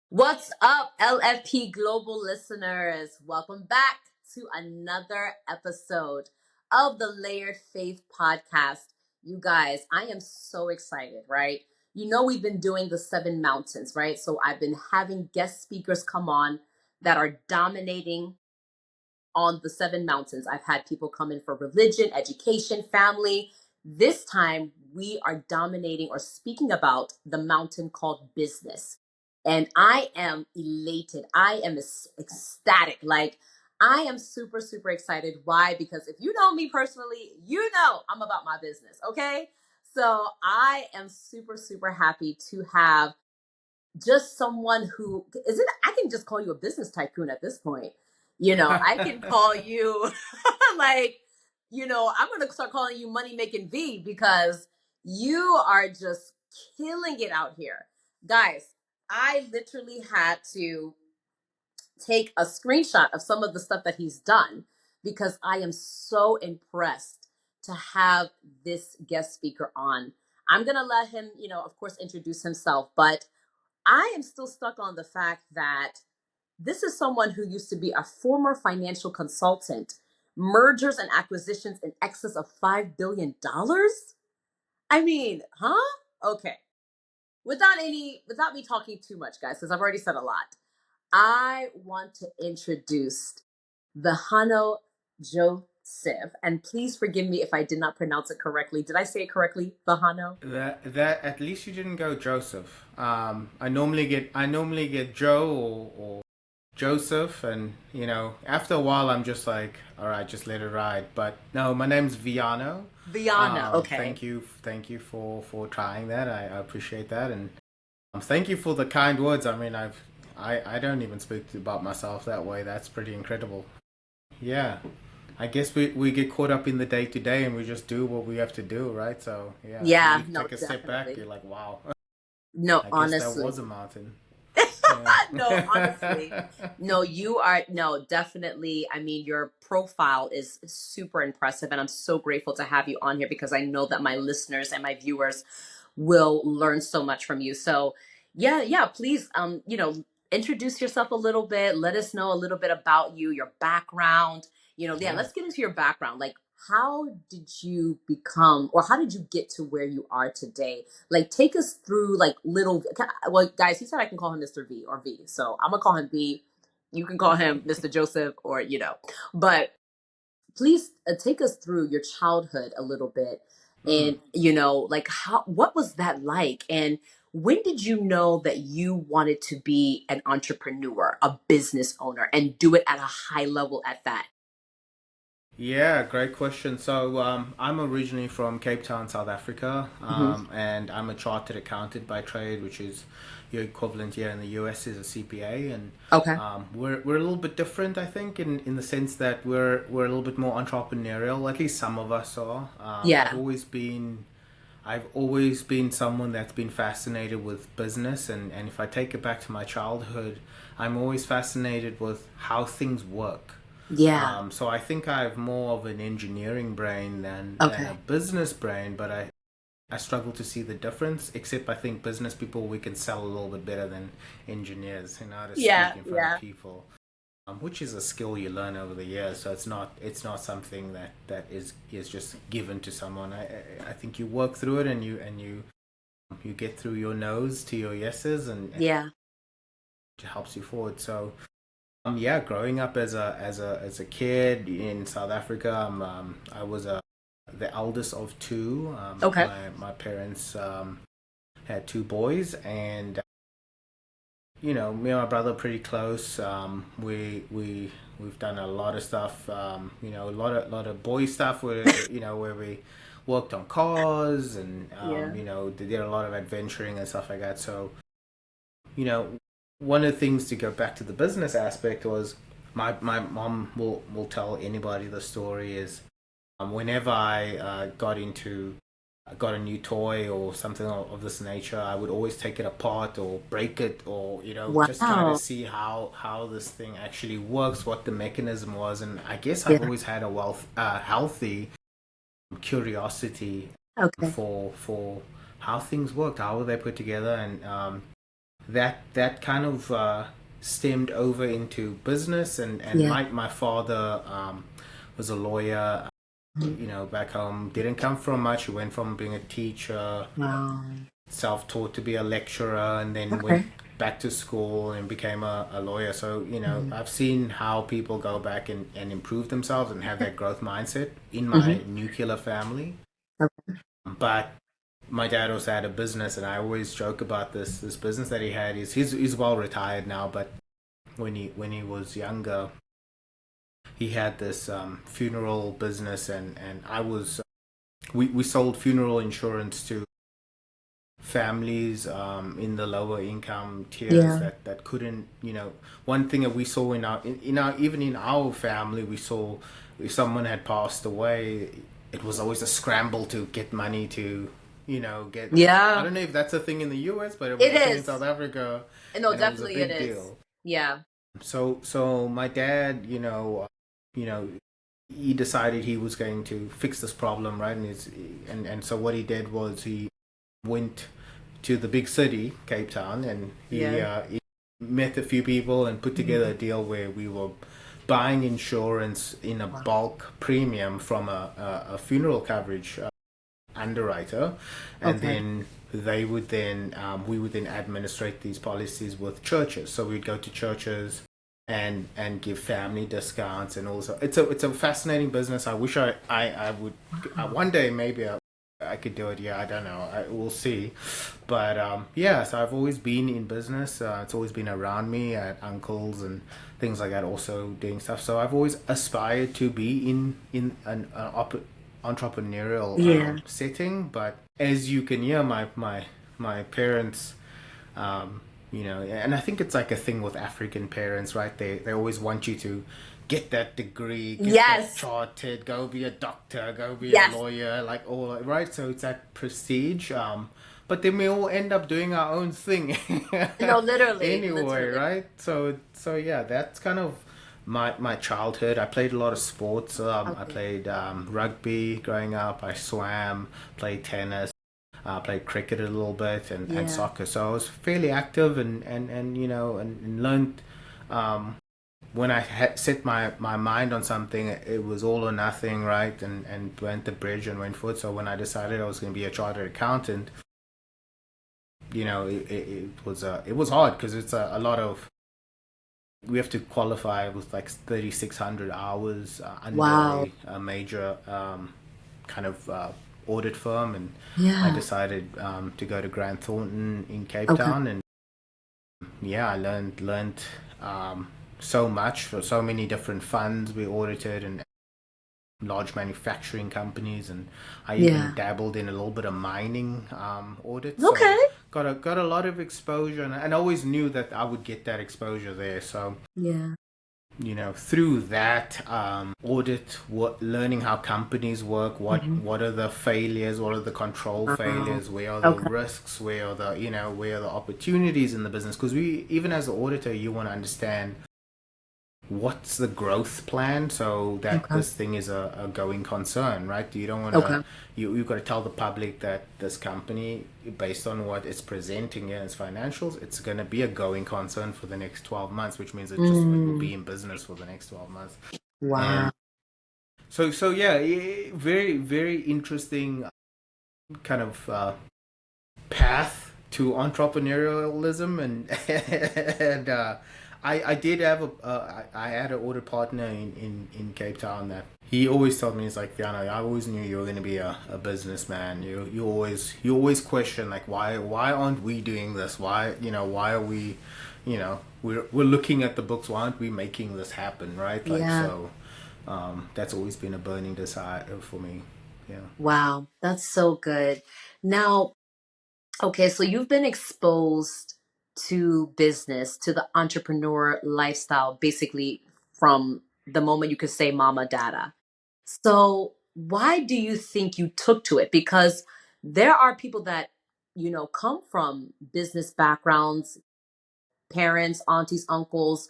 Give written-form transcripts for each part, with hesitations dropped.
What's up, LFP Global listeners? Welcome back to another episode of the Layered Faith podcast. You guys, I am so excited, right? You know, we've been doing the seven mountains, right? So I've been having guest speakers come on that are dominating on the seven mountains. I've had people come in for religion, education, family. This time we are dominating or speaking about the mountain called business. And I am elated. I am ecstatic. Like, I am super, super excited. Why? Because if you know me personally, you know I'm about my business. Okay. So I am super, super happy to have just someone who is it. I can just call you a business tycoon at this point. I can call you like, I'm going to start calling you Money Making V because you are just killing it out here. Guys, I literally had to take a screenshot of some of the stuff that he's done because I am so impressed to have this guest speaker on. I'm going to let him, of course, introduce himself, but I am still stuck on the fact that this is someone who used to be a former financial consultant, mergers and acquisitions in excess of $5 billion. I mean, huh? Okay. Without me talking too much, guys, because I've already said a lot, I want to introduce Vehano Joseph. And please forgive me if I did not pronounce it correctly. Did I say it correctly, Vehano? That at least you didn't go Joseph. I normally get Joe or Joseph, and after a while I'm just like, all right, just let it ride. But no, my name's Viano. Viana. Okay. Thank you for trying that. I appreciate that, and thank you for the kind words. I mean, I don't even speak about myself that way. That's pretty incredible. Yeah. I guess we get caught up in the day to day and we just do what we have to do, right? So, yeah, when Yeah, you no, take a step back, definitely. you're like, wow, No, I guess that was honestly. a mountain. Yeah. No, honestly. No, you are, no, definitely. I mean, your profile is super impressive, and I'm so grateful to have you on here because I know that my listeners and my viewers will learn so much from you. So, yeah, yeah, please, introduce yourself a little bit. Let us know a little bit about you, your background. Yeah, Yeah. let's get into your background. Like, how did you become, or how did you get to where you are today? Like, take us through like well, guys, he said I can call him Mr. V or V. So I'm gonna call him V. You can call him Mr. Joseph or, but please take us through your childhood a little bit. Mm. And, like what was that like? And when did you know that you wanted to be an entrepreneur, a business owner, and do it at a high level at that? Yeah, great question. So, I'm originally from Cape Town, South Africa, Hmm. and I'm a chartered accountant by trade, which is your equivalent here in the US is a CPA. And Okay. we're a little bit different, I think, in the sense that we're a little bit more entrepreneurial. At least some of us are. Yeah. I've always been someone that's been fascinated with business, and if I take it back to my childhood, I'm always fascinated with how things work. Yeah. So I think I have more of an engineering brain than a Okay. business brain, but I struggle to see the difference. Except I think business people we can sell a little bit better than engineers, to Yeah. speak in front of Yeah. people, which is a skill you learn over the years. So it's not something that is just given to someone. I think you work through it, and you get through your no's to your yeses, and Yeah. it helps you forward. So yeah, growing up as a kid in South Africa, I was the eldest of two. Okay. My parents had two boys, and me and my brother are pretty close. We've done a lot of stuff. A lot of boy stuff where we worked on cars, and Yeah. did a lot of adventuring and stuff like that. So you know, one of the things to go back to the business aspect was my mom will tell anybody the story is whenever I got a new toy or something of this nature, I would always take it apart or break it, or just try to Wow. see how this thing actually works, what the mechanism was. And I guess I've Yeah. always had a healthy curiosity Okay. for how things worked, how were they put together, and that kind of stemmed over into business, and Yeah. my father was a lawyer, Mhm. back home. Didn't come from much. He went from being a teacher, Wow. self-taught to be a lecturer, and then went Okay. back to school and became a lawyer. So, Mhm. I've seen how people go back and improve themselves and have that growth mindset in my Mhm. nuclear family. Okay. But my dad also had a business, and I always joke about this business that he had. He's well retired now, but when he was younger, he had this funeral business, and I was we sold funeral insurance to families in the lower income tiers Yeah. that couldn't, one thing that we saw in our even in our family, we saw if someone had passed away, it was always a scramble to get money to, get. I Yeah. don't know if that's a thing in the US, but it was It a thing in South is. Africa, No, and it was a definitely it big is. deal. Yeah. So my dad, you know he decided he was going to fix this problem, right? And so what he did was he went to the big city, Cape Town, and he, Yeah. he met a few people and put together a Mhm. deal where we were buying insurance in a Wow. bulk premium from a funeral coverage underwriter, and Okay. then they would then we would then administrate these policies with churches. So we'd go to churches and give family discounts, and also it's a fascinating business. I wish I would one day maybe I could do it. Yeah, I don't know. We'll see. But yeah, so I've always been in business. It's always been around me. I had uncles and things like that also doing stuff. So I've always aspired to be in an entrepreneurial Yeah. setting. But as you can hear, my parents, um, and I think it's like a thing with African parents, right? They always want you to get that degree, get that Yes. chartered, go be a doctor, go be a Yes. lawyer, like all right. So it's that prestige. But then we all end up doing our own thing No, literally, anyway, literally. right? So yeah, that's kind of my childhood. I played a lot of sports. I Okay. played rugby growing up. I swam, played tennis, played cricket a little bit, and Yeah. soccer. So I was fairly active, and and learned. When I set my mind on something, it was all or nothing, right? And went the bridge and went for it. So when I decided I was going to be a chartered accountant, it was hard because it's a lot of, we have to qualify with like 3,600 hours under Wow. a major kind of audit firm, and I Yeah. decided to go to Grant Thornton in Cape Okay. Town, and yeah, I learned so much for so many different funds we audited, and large manufacturing companies, and I even Yeah. dabbled in a little bit of mining audits. Okay. So got a lot of exposure, and I always knew that I would get that exposure there. So Yeah. through that audit, learning how companies work, Hmm. what are the failures, what are the control Wow. failures, where are the Okay. risks, where are the opportunities in the business, because we, even as an auditor, you want to understand what's the growth plan so that Okay. this thing is a going concern, right? You don't want to, Okay. you've got to tell the public that this company, based on what it's presenting in its financials, it's going to be a going concern for the next 12 months, which means it will Mm. be in business for the next 12 months. Wow. And so yeah, very, very interesting kind of path to entrepreneurialism, and I did have I had an audit partner in Cape Town that he always told me, he's like, Vehano, I always knew you were going to be a businessman. You always question, like, why aren't we doing this, why are we, we're looking at the books, why aren't we making this happen, right? Like, Yeah. so that's always been a burning desire for me. Yeah. Wow. That's so good. Now, okay, so you've been exposed to business, to the entrepreneur lifestyle, basically from the moment you could say mama dada. So, why do you think you took to it? Because there are people that, come from business backgrounds, parents, aunties, uncles,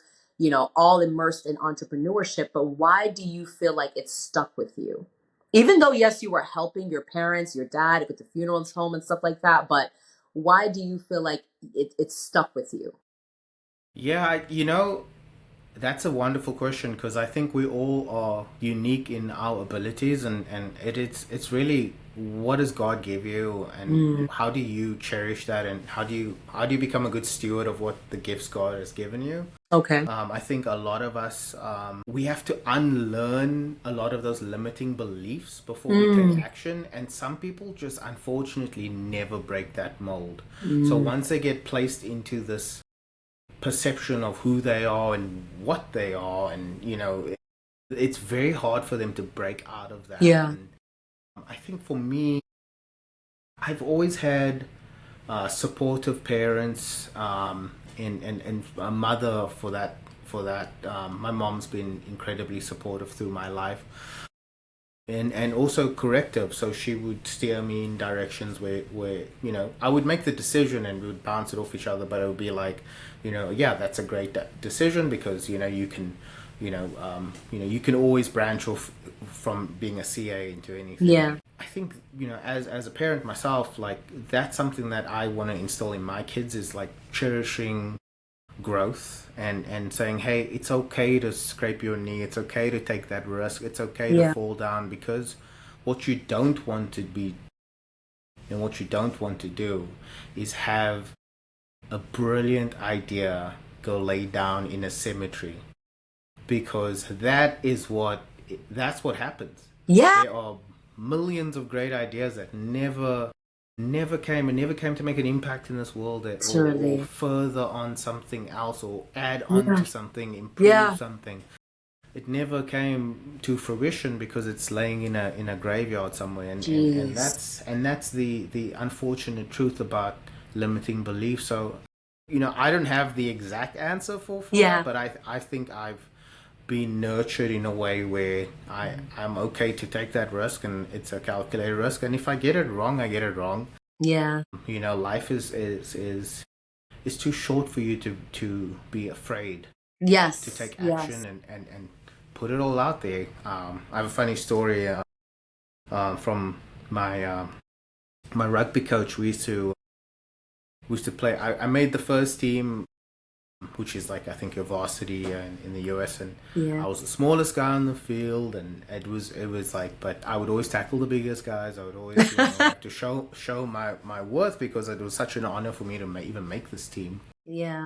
all immersed in entrepreneurship. But why do you feel like it stuck with you? Even though, yes, you were helping your parents, your dad with the funerals home and stuff like that. But Why do you feel like it stuck with you? Yeah, that's a wonderful question because I think we all are unique in our abilities, and it's really what does God give you, and Mm, how do you cherish that, and how do you become a good steward of what the gifts God has given you? okay. I think a lot of us, we have to unlearn a lot of those limiting beliefs before we take Mm, action. And some people just unfortunately never break that mold. So mm, once they get placed into this perception of who they are and what they are, and it's very hard for them to break out of that. yeah. And I think for me, I've always had supportive parents, and a mother for that. My mom's been incredibly supportive through my life, and also corrective. So she would steer me in directions where I would make the decision and we would bounce it off each other, but it would be like, yeah, that's a great decision because you can always branch off from being a CA into anything. Yeah. I think as a parent myself, like that's something that I want to instill in my kids is like cherishing growth and saying, hey, it's okay to scrape your knee, it's okay to take that risk, it's okay to Yeah. fall down, because what you don't want to be and what you don't want to do is have a brilliant idea go lay down in a cemetery, because that's what happens. Yeah. There are millions of great ideas that never came to make an impact in this world, or Certainly. further on something else, or add on Yeah. to something, improve Yeah. something. It never came to fruition because it's laying in a graveyard somewhere, and Jeez. that's the unfortunate truth about limiting belief. So I don't have the exact answer for that, Yeah. but I think I've been nurtured in a way where I'm okay to take that risk, and it's a calculated risk, and if I get it wrong, I get it wrong. Yeah. Life is too short for you to be afraid to Yes. take action, Yes. and put it all out there. I have a funny story from my rugby coach. We used to play. I made the first team, which is like I think a varsity in the US, and Yeah. I was the smallest guy on the field, and it was like, but I would always tackle the biggest guys. I would always have to show my worth, because it was such an honor for me to even make this team. Yeah.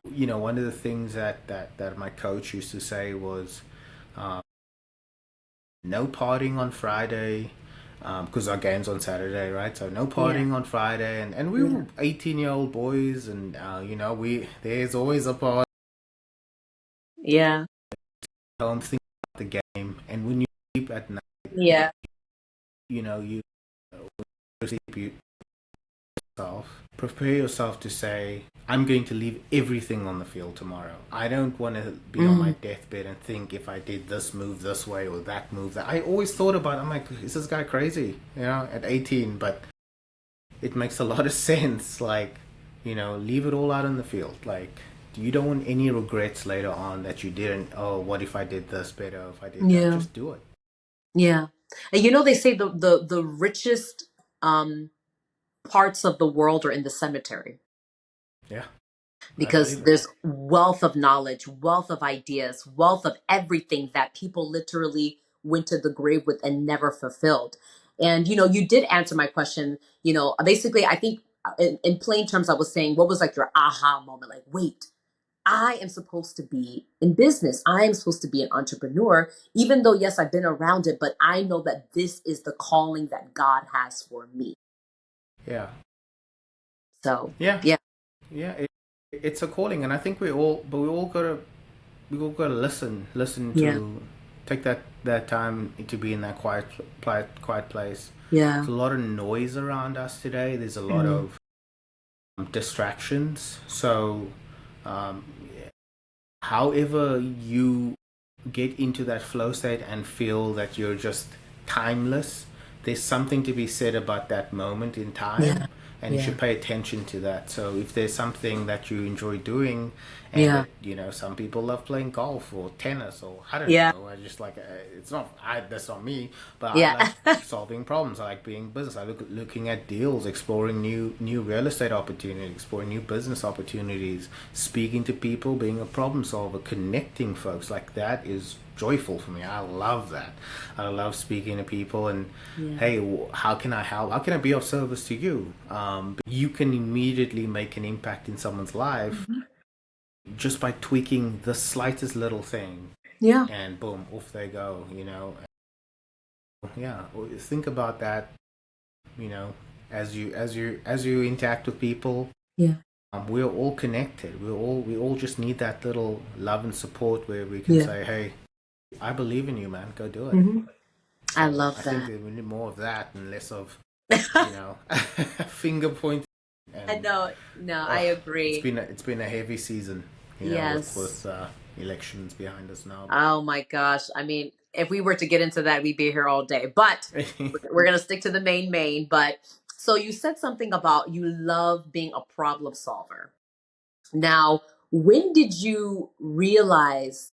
One of the things that my coach used to say was, no partying on Friday, because our game's on Saturday, right? So no Yeah. partying on Friday, and we Yeah. were 18-year-old boys, and we there's always a party Yeah. home thinking about the game, and when you sleep at night, Yeah. you sleep yourself, prepare yourself to say, I'm going to leave everything on the field tomorrow. I don't want to be on my Mm. deathbed and think if I did this move this way or that move that. I always thought about it, I'm like, is this guy crazy? At 18, but it makes a lot of sense. Like, leave it all out on the field. Like, you don't want any regrets later on that you didn't, oh, what if I did this better, if I did that? Yeah. Just do it. Yeah. And they say the richest um parts of the world are in the cemetery Yeah, I because believe it. there's wealth of knowledge, wealth of ideas, wealth of everything that people literally went to the grave with and never fulfilled. And you did answer my question. Basically, I think in plain terms, I was saying, what was like your aha moment? Like, wait, I am supposed to be in business. I am supposed to be an entrepreneur, even though, yes, I've been around it, but I know that this is the calling that God has for me. Yeah. So, Yeah. yeah, Yeah. It's a calling, and I think we all gotta listen yeah, to take that time to be in that quiet place. yeah, There's a lot of noise around us today. There's a lot mm, of distractions. So, um, however you get into that flow state and feel that you're just timeless, there's something to be said about that moment in time. yeah, and you Yeah. should pay attention to that. So if there's something that you enjoy doing, and Yeah. it, some people love playing golf or tennis, or I don't Yeah. know. I just like it's not that's not me, but I Yeah. like solving problems. I like being business. I looking at deals, exploring new real estate opportunities, exploring new business opportunities, speaking to people, being a problem solver, connecting folks. Like that is joyful for me. I love that. I love speaking to people and Yeah. hey, how can I help? How can I be of service to you? You can immediately make an impact in someone's life Mhm. just by tweaking the slightest little thing, Yeah. and boom, off they go. Yeah. Think about that. You know, as you interact with people, Yeah. we're all connected. We all just need that little love and support where we can Yeah. say, hey, I believe in you, man. Go do it. Hmm. I So I love think that. that we need more of that and less of finger pointing. I And know. No, I oh, agree. it's been a heavy season, with Yes. elections behind us now. Oh my gosh. I mean, if we were to get into that, we'd be here all day. But we're going to stick to the main. But so you said something about you love being a problem solver. Now, when did you realize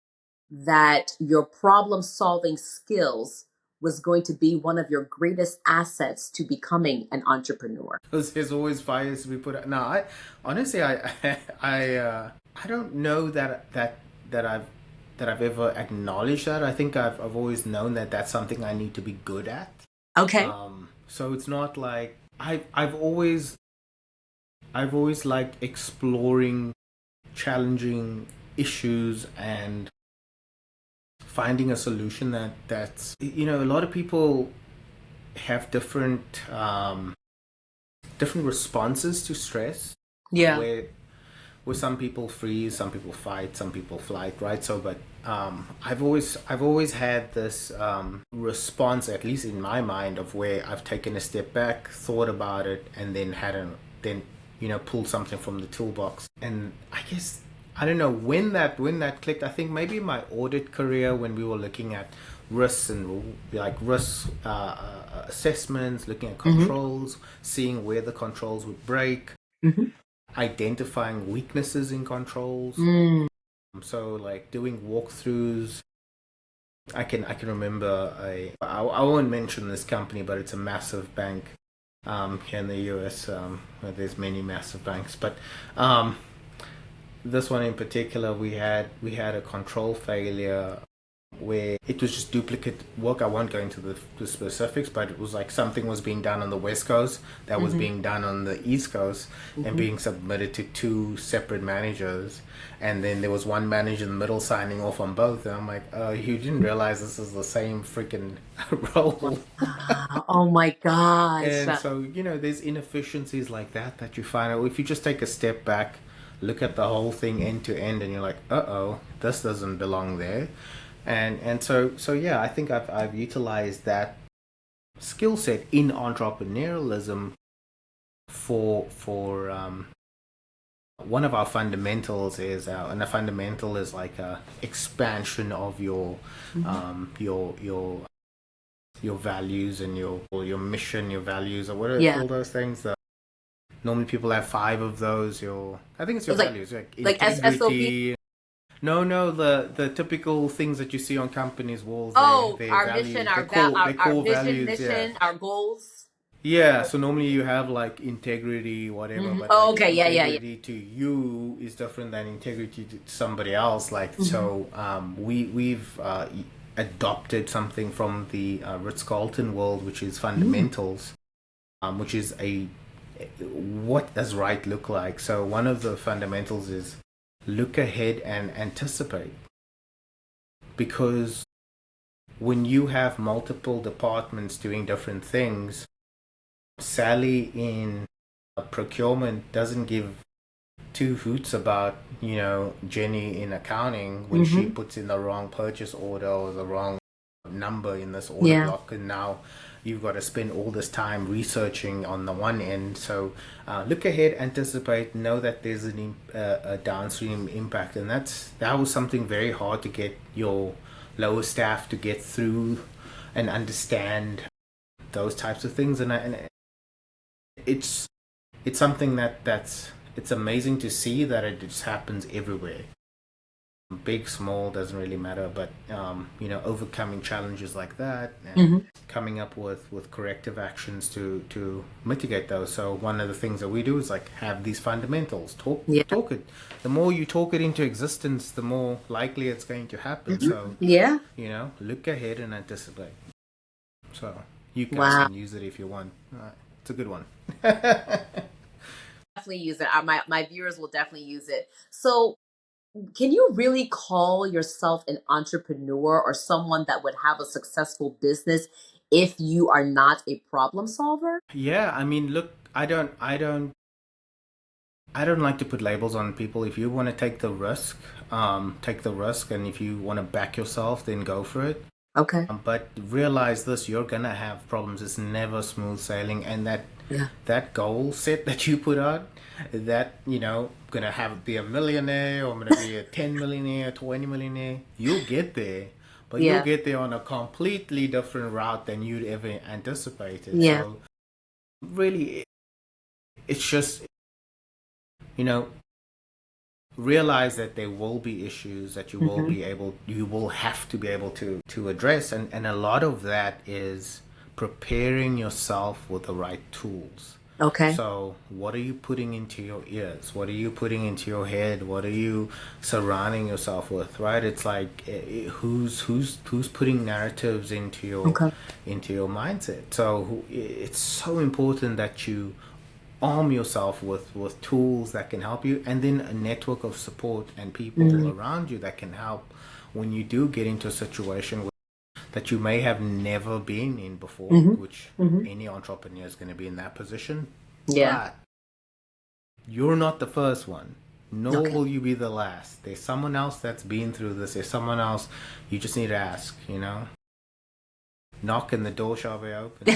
that your problem solving skills was going to be one of your greatest assets to becoming an entrepreneur? Because there's always fires to be put out. No, I honestly, I don't know that I've that I've ever acknowledged that. I think I've always known that that's something I need to be good at. Okay. So it's not like I've always liked exploring challenging issues and finding a solution that's a lot of people have different responses to stress, Yeah. where some people freeze, some people fight, some people flight, right? So, but I've always had this response, at least in my mind, of where I've taken a step back, thought about it, and then then pulled something from the toolbox. And I guess I don't know when that clicked. I think maybe my audit career, when we were looking at risks and like risk assessments, looking at Hmm. controls, seeing where the controls would break, Hmm. identifying weaknesses in controls. Mm. So like doing walkthroughs. I can remember I won't mention this company, but it's a massive bank here in the US. Where there's many massive banks, but this one in particular, we had a control failure where it was just duplicate work. I won't go into the specifics, but it was like something was being done on the West Coast that was Hmm. being done on the East Coast and Hmm. being submitted to two separate managers. And then there was one manager in the middle signing off on both. And I'm like, you didn't realize this is the same freaking role. Wow. Oh my gosh. And so, there's inefficiencies like that you find out if you just take a step back, look at the whole thing end to end, and you're like, oh, this doesn't belong there. And so yeah, I think I've utilized that skill set in entrepreneurialism for one of our fundamentals is and a fundamental is like a expansion of your Mhm. your values and your mission, your values, or what do they Yeah. call those things? Normally people have five of those. I think it's your It's values, like like SOP. integrity. No, the typical things that you see on companies' walls, Oh, their our mission, values, their our core vision, values, yeah. mission, our goals. Yeah, so normally you have like integrity, whatever, Hmm. but Oh, like okay. Yeah. Yeah. Yeah. integrity to you is different than integrity to somebody else. Like Hmm. so, we've adopted something from the Ritz Carlton world, which is Mm. fundamentals, which is a what does right look like. So one of the fundamentals is look ahead and anticipate, because when you have multiple departments doing different things, Sally in procurement doesn't give two hoots about, Jenny in accounting when she Hmm. puts in the wrong purchase order or the wrong number in this order Yeah. block, and now you've got to spend all this time researching on the one end. So look ahead, anticipate, know that there's a downstream impact, and that was something very hard to get your lower staff to get through and understand those types of things. And it's it's something it's amazing to see that it just happens everywhere. Big, small, doesn't really matter, but overcoming challenges like that and Hmm. coming up with corrective actions to mitigate those. So one of the things that we do is like have these fundamentals, Yeah. talk it. The more you talk it into existence, the more likely it's going to happen. Hmm. So Yeah. look ahead and anticipate. So you guys Wow. can use it if you want. It's a good one. Definitely use it. My viewers will definitely use it. So, can you really call yourself an entrepreneur or someone that would have a successful business if you are not a problem solver? Yeah, I mean, look, I don't like to put labels on people. If you want to take the risk, and if you want to back yourself, then go for it. Okay. But realize this: you're gonna have problems. It's never smooth sailing, and Yeah. that goal set that you put out, that gonna have be a millionaire or I'm gonna be a 10 millionaire, 20 millionaire. You'll get there, but you'll Yeah. get there on a completely different route than you'd ever anticipated. Yeah. So really, it's just you know realize that there will be issues that Hmm. you will have to be able to address, and a lot of that is preparing yourself with the right tools. Okay. So what are you putting into your ears? What are you putting into your head? What are you surrounding yourself with? Right? It's like who's putting narratives Okay. into your mindset. So it's so important that you arm yourself with tools that can help you, and then a network of support and people Mm-hmm. around you that can help when you do get into a situation that you may have never been in before, Hmm. which Hmm. any entrepreneur is going to be in that position. Yeah. But you're not the first one, nor Okay. will you be the last. There's someone else that's been through this. There's someone else. You just need to ask, knock and the door shall be open to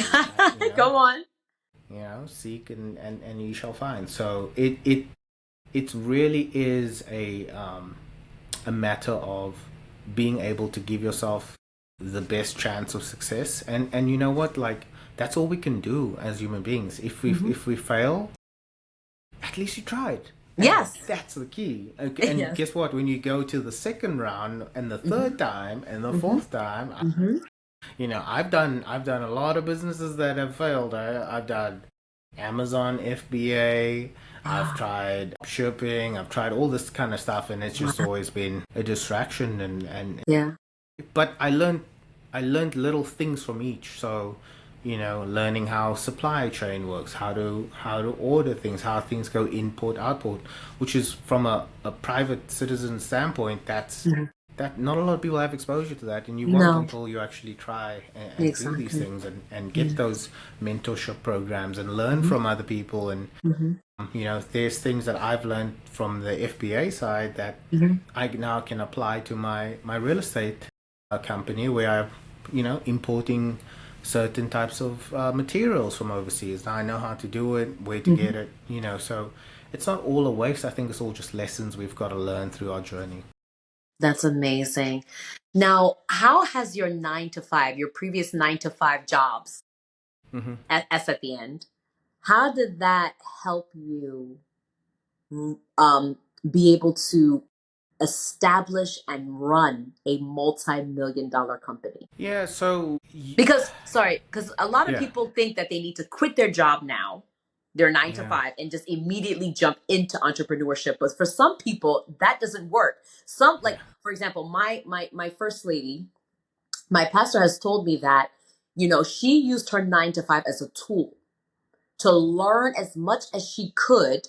you. Go on. Seek and you shall find. So it really is a matter of being able to give yourself the best chance of success, and you know what, like that's all we can do as human beings. Hmm. If we fail, at least you tried, and Yes. that's the key. Okay, and Yes. guess what, when you go to the second round and the Hmm. third time and the Hmm. fourth time, Hmm. I've done a lot of businesses that have failed. I've done Amazon FBA. I've Wow. tried shipping. I've tried all this kind of stuff, and it's just Wow. always been a distraction. And Yeah. but I learned little things from each. So, learning how supply chain works, how to order things, how things go import output, which is from a private citizen standpoint. Mhm. That not a lot of people have exposure to that, and you won't No. until you actually try and do these Exactly. things and Yeah. get those mentorship programs and learn Hmm. from other people. And Hmm. there's things that I've learned from the FBA side that Hmm. I now can apply to my real estate company, where I'm importing certain types of materials from overseas. Now I know how to do it, where to Hmm. get it. So it's not all a waste. I think it's all just lessons we've got to learn through our journey. That's amazing. Now, how has your 9 to 5, your previous 9 to 5 jobs, Hmm. at the end, how did that help you be able to establish and run a multi-million dollar company? Yeah. So Because, sorry, because a lot of yeah, people think that they need to quit their job now, their nine to yeah, five, and just immediately jump into entrepreneurship. But for some people, that doesn't work. Some, yeah. like, for example, my first lady, my pastor has told me that, she used her 9 to 5 as a tool to learn as much as she could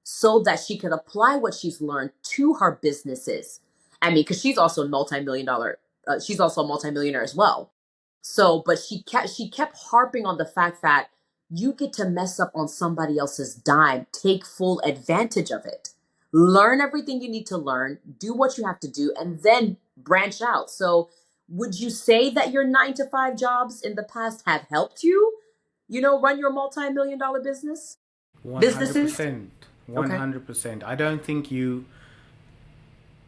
so that she could apply what she's learned to her businesses. I mean, because she's also a multimillionaire as well. So, but she kept harping on the fact that you get to mess up on somebody else's dime, take full advantage of it, learn everything you need to learn, do what you have to do, and then branch out. So, would you say that your 9 to 5 jobs in the past have helped you, run your multi-million dollar businesses? 100%. Okay. 100%. I don't think you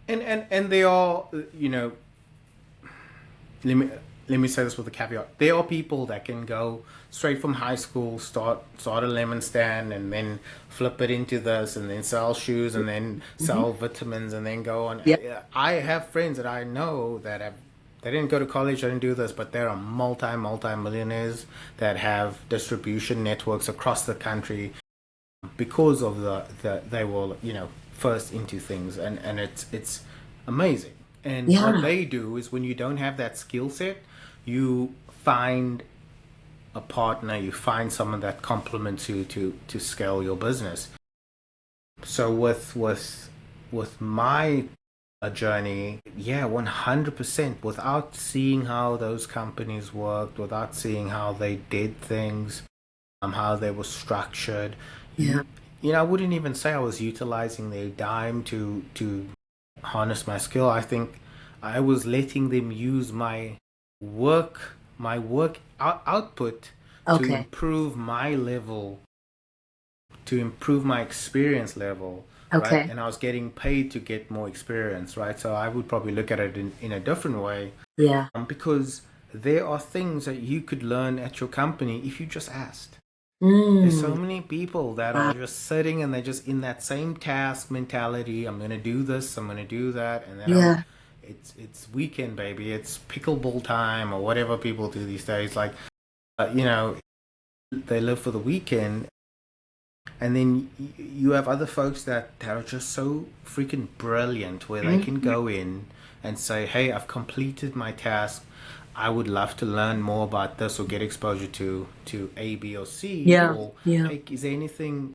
and they are, limit. let me say this with a caveat. There are people that can go straight from high school, start a lemon stand, and then flip it into this, and then sell shoes, and then Hmm. sell vitamins, and then go on. Yeah. I have friends that I know that have they didn't go to college, they didn't do this, but they're a multi millionaires that have distribution networks across the country because of the they were first into things, and it's amazing. And what Yeah. they do is when you don't have that skill set, you find a partner, you find someone that complements you to scale your business. So with my journey, yeah, 100%, without seeing how those companies worked, without seeing how they did things, how they were structured. Yeah. You, you know, I wouldn't even say I was utilizing their dime to harness my skill. I think I was letting them use my work output to Okay. improve my level, to improve my experience level, right? Okay. And I was getting paid to get more experience, right? So I would probably look at it in a different way, Yeah. because there are things that you could learn at your company if you just asked. There's so Mm. many people that Wow. are just sitting and they're just in that same task mentality. I'm gonna do this, I'm gonna do that, and then Yeah. it's weekend, baby. It's pickleball time or whatever people do these days. Like, they live for the weekend, and then you have other folks that are just so freaking brilliant where they can Mhm. go in and say, "Hey, I've completed my task. I would love to learn more about this or get exposure to A, B, or C." Yeah. Or, Yeah. "Hey, is there anything?"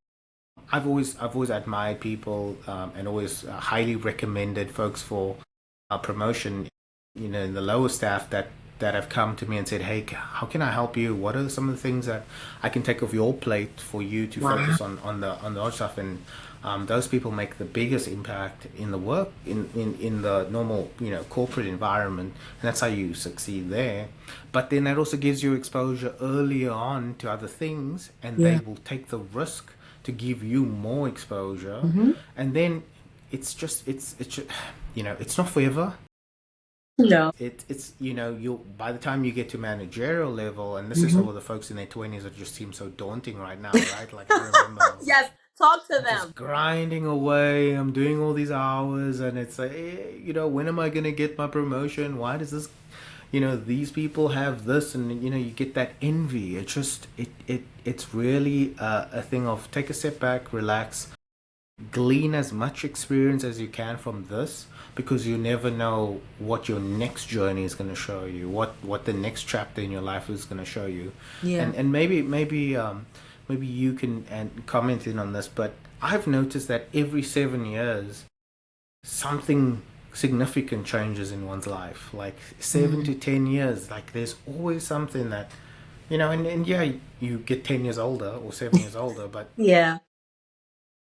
I've always admired people, and always highly recommended folks for promotion. In the lower staff that have come to me and said, "Hey, how can I help you? What are some of the things that I can take off your plate for you to Wow. focus on the other stuff?" And those people make the biggest impact in the work in the normal corporate environment, and that's how you succeed there. But then that also gives you exposure earlier on to other things, and they Yeah. will take the risk to give you more exposure, Hmm. and then it's just, it's not forever. No. It's you by the time you get to managerial level, and this is Hmm. some of the folks in their 20s that just seem so daunting right now, right? Like, I remember I was like, Yes. Talk to I'm them. just grinding away, I'm doing all these hours, and it's like, when am I gonna get my promotion? Why does this, these people have this, and you get that envy. It's just it's really a thing of take a step back, relax, glean as much experience as you can from this, because you never know what your next journey is going to show you, what the next chapter in your life is going to show you. Yeah. And maybe you can and comment in on this, but I've noticed that every 7 years something significant changes in one's life, like seven Mm. to 10 years. Like, there's always something that and yeah, you get 10 years older or 7 years older, but Yeah.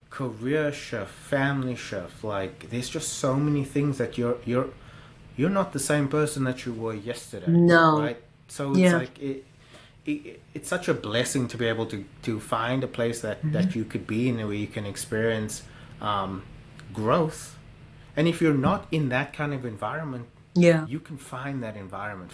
career shift, family shift. Like, there's just so many things that you're not the same person that you were yesterday, No. right? So it's Yeah. like it's such a blessing to be able to find a place Hmm. that you could be in, where you can experience um, growth. And if you're not in that kind of environment, Yeah. you can find that environment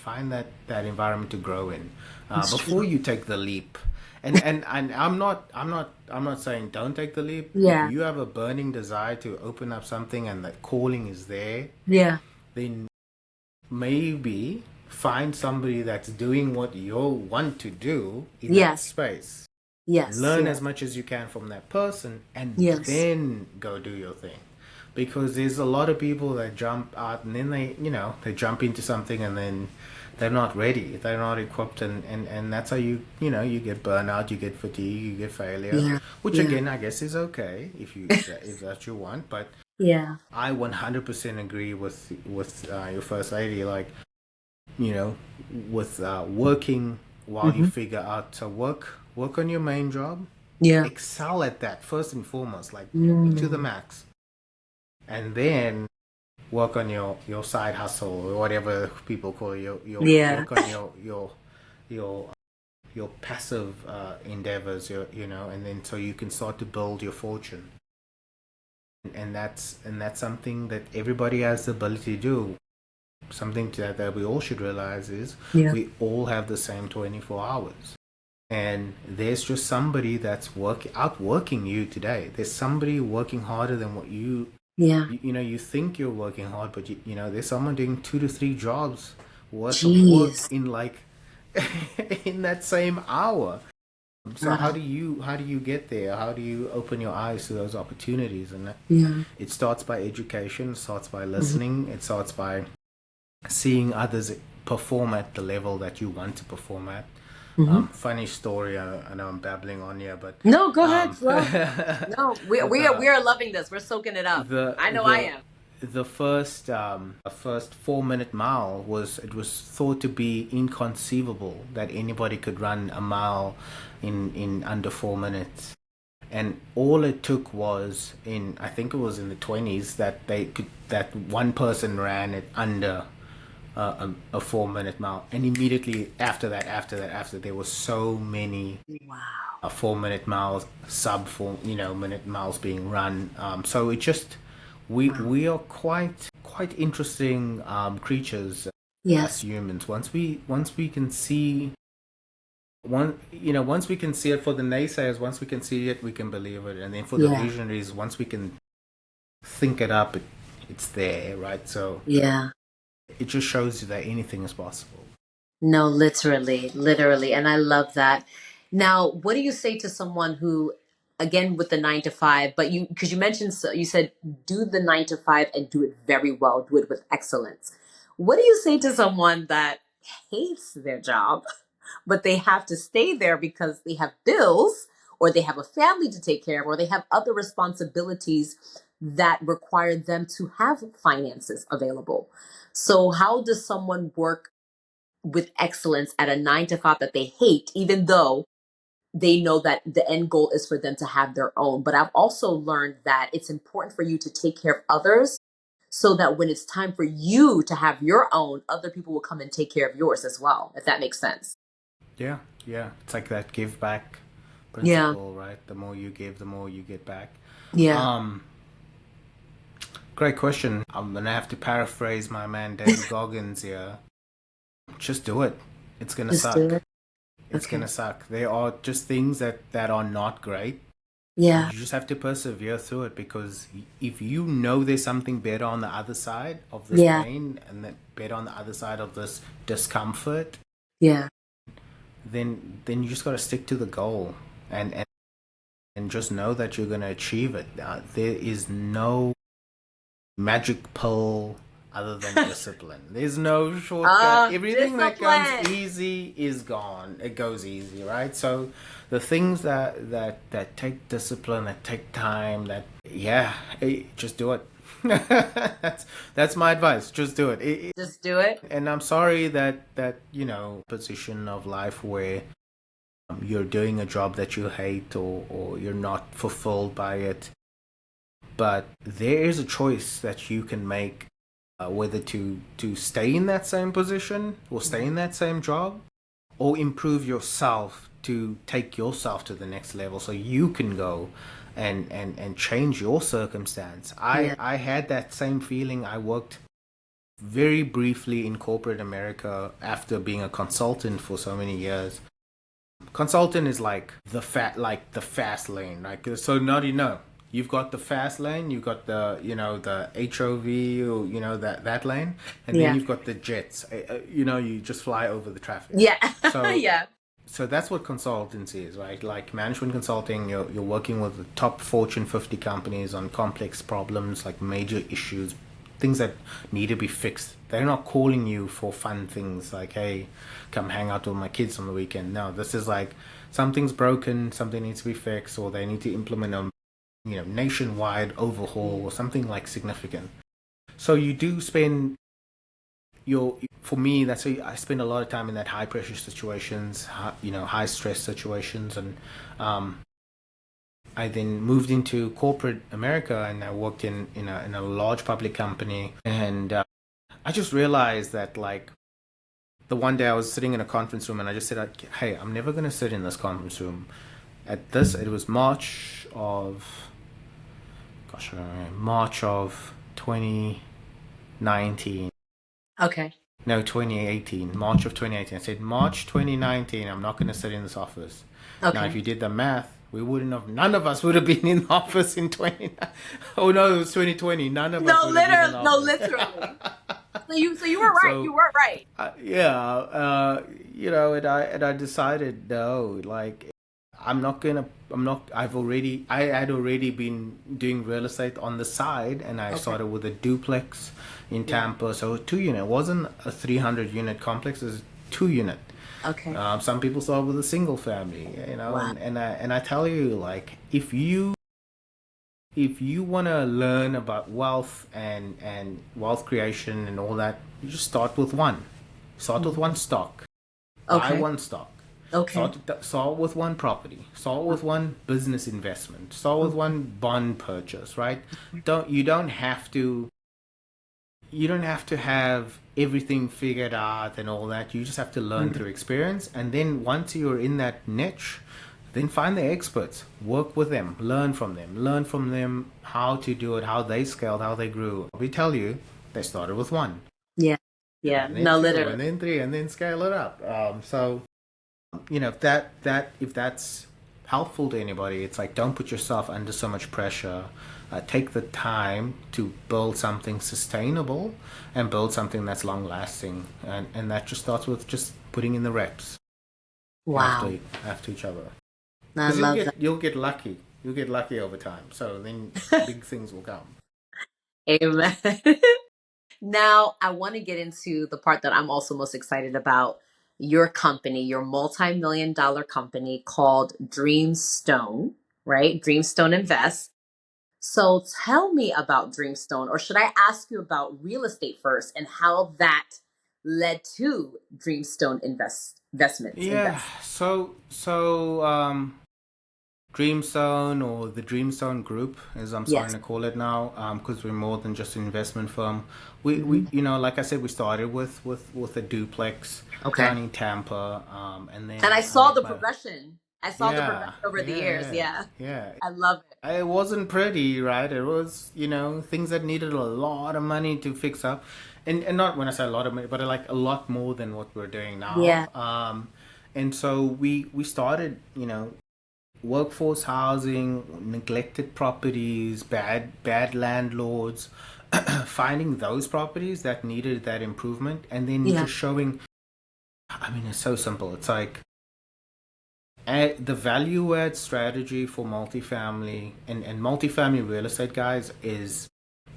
to grow in, It's before true. you take the leap. And I'm not saying don't take the leap. If Yeah. you have a burning desire to open up something and that calling is there, Yeah. then maybe find somebody that's doing what you want to do in that Yes. space. Yes. Learn Yes. as much as you can from that person, and Yes. then go do your thing. Because there's a lot of people that jump out, and then they jump into something, and then they're not ready, they're not equipped, and that's how you get burnout, you get fatigue, you get failure, Yeah. which Yeah. again I guess is okay if that's you want. But Yeah. I 100% agree with your first lady, like, you know with working while you Hmm. figure out. So work on your main job, Yeah. excel at that first and foremost, like, to the Mm. max, and then work on your side hustle, or whatever people call it, your Yeah. work on your your passive endeavors, and then so you can start to build your fortune. And that's something that everybody has the ability to do. something that we all should realize is Yeah. we all have the same 24 hours. And there's just somebody that's outworking you today. There's somebody working harder than what Yeah. you think you're working hard, but there's someone doing 2 to 3 jobs worth of work Jeez. in like in that same hour. So Wow. how do you get there? How do you open your eyes to those opportunities? And Yeah. it starts by education, it starts by Hmm. listening, it starts by seeing others perform at the level that you want to perform at. Hmm. Funny story. I know I'm babbling on here, but No, go ahead, um, flow. No, we are loving this. We're soaking it up. the I know I the am. the first 4 minute mile was thought to be inconceivable that anybody could run a mile in under 4 minutes. And all it took was in I think it was in the 20s that one person ran it under a 4 minute mile, and immediately after there were so many Wow. 4 minute miles, sub 4 minute miles being run. So it just Wow. we are quite interesting creatures, us Yes. humans. Once we can see once we can see it, for the naysayers, once we can see it, we can believe it, and then for the Yeah. visionaries, once we can think it up, it's there, right? So Yeah. it just shows you that anything is possible. No, literally, literally. And I love that. Now, what do you say to someone who, again, with the 9 to 5, but because you mentioned, so you said do the 9 to 5 and do it very well, do it with excellence. What do you say to someone that hates their job, but they have to stay there because they have bills or they have a family to take care of or they have other responsibilities that require them to have finances available? So, how does someone work with excellence at a 9 to 5 that they hate, even though they know that the end goal is for them to have their own? But I've also learned that it's important for you to take care of others so that when it's time for you to have your own, other people will come and take care of yours as well, if that makes sense. Yeah, yeah. It's like that give back Yeah. principle, right? The more you give, the more you get back. Yeah. Um, Great question. I'm gonna have to paraphrase my man David Goggins here. Just do it. It's gonna Just do suck. it. It's Okay. gonna suck. There are just things that are not great. You Yeah. just have to persevere through it, because if you know there's something better on the other side of this Yeah. pain, and that better on the other side of this discomfort, Yeah. then you just got to stick to the goal, and just know that you're going to achieve it. There is no magic pill other than discipline. There's no shortcut. Everything that comes Discipline. easy is gone. It goes easy, right? So the things that take discipline, that take time, that yeah, just do it. That's my advice. Just do it. Just do it. And I'm sorry that position of life where you're doing a job that you hate, or you're not fulfilled by it. But there is a choice that you can make, whether to stay in that same position or stay in that same job, or improve yourself to take yourself to the next level so you can go and change your circumstance. I Yeah. I had that same feeling. I worked very briefly in corporate America after being a consultant for so many years. Consultant is like the fast lane. Like, so now you've got the fast lane, you've got the HOV, or that lane, and then Yeah. you've got the jets. You just fly over the traffic. Yeah. So Yeah. so that's what consultancy is, right? Like management consulting, you're working with the top Fortune 50 companies on complex problems, like major issues, things that need to be fixed. They're not calling you for fun things like, hey, come hang out with my kids on the weekend. No, this is like something's broken, something needs to be fixed, or they need to implement a nationwide overhaul or something like significant. So you do spend your for me, that's why I spend a lot of time in that high pressure situations, high stress situations. And um, I then moved into corporate America, and I worked in a large public company. And I just realized that, like, the one day I was sitting in a conference room, and I just said, like, hey, I'm never going to sit in this conference room. It was March of, gosh, I don't know, March of 2019. Okay. No, 2018, March of 2018. I said March 2019, I'm not going to sit in this office. Now, if Okay. you did the math, we wouldn't have, none of us would have been in the office in 20. Oh no, it was 2020. None of us No, would have been in literally, the no, office. literally. So you were right. You So, were right. yeah, and I decided no, like I had already been doing real estate on the side, and I Okay. started with a duplex in Yeah. Tampa. So 2 unit, it wasn't a 300 unit complex, it was 2 unit. Okay. Some people start with a single family, Wow. and I tell you, like, if you want to learn about wealth and wealth creation and all that, you just start with one. Start with Mhm. one stock. Buy Okay. one stock. Okay. Start with one property. Start with one business investment. Start with Okay. one bond purchase, right? You don't have to have everything figured out and all that. You just have to learn Mhm. through experience. And then once you're in that niche, then find the experts, work with them, learn from them how to do it, how they scaled, how they grew. We tell you, they started with one, Yeah. Yeah. and then No, two, literally. and then three, and then scale it up. So if that's helpful to anybody, it's like, don't put yourself under so much pressure. Take the time to build something sustainable and build something that's long lasting, and that just starts with just putting in the reps Wow. after each other. I Because you'll love get you'll get lucky. You'll get lucky over time. So then that. big things will come. Amen. Now, I want to get into the part that I'm also most excited about. Your company, your multi-million dollar company called Dreamstone, right? Dreamstone Invest. So tell me about Dreamstone, or should I ask you about real estate first and how that led to Dreamstone Investments Yeah. Invest? So Dreamstone, or the Dreamstone Group, as I'm starting Yes. to call it now, because we're more than just an investment firm. We Hmm. like I said, we started with a duplex Okay. down in Tampa, and And I then I saw the met my progression. I saw the yeah progression over the yeah years. yeah Yeah. yeah. I love it. It wasn't pretty, right? It was, things that needed a lot of money to fix up, and not when I say a lot of money, but like a lot more than what we're doing now. Yeah. And so we started, workforce housing, neglected properties, bad landlords, finding those properties that needed that improvement, and then Yeah. just showing. I mean, it's so simple. It's like the value add strategy for multifamily and multifamily real estate, guys, is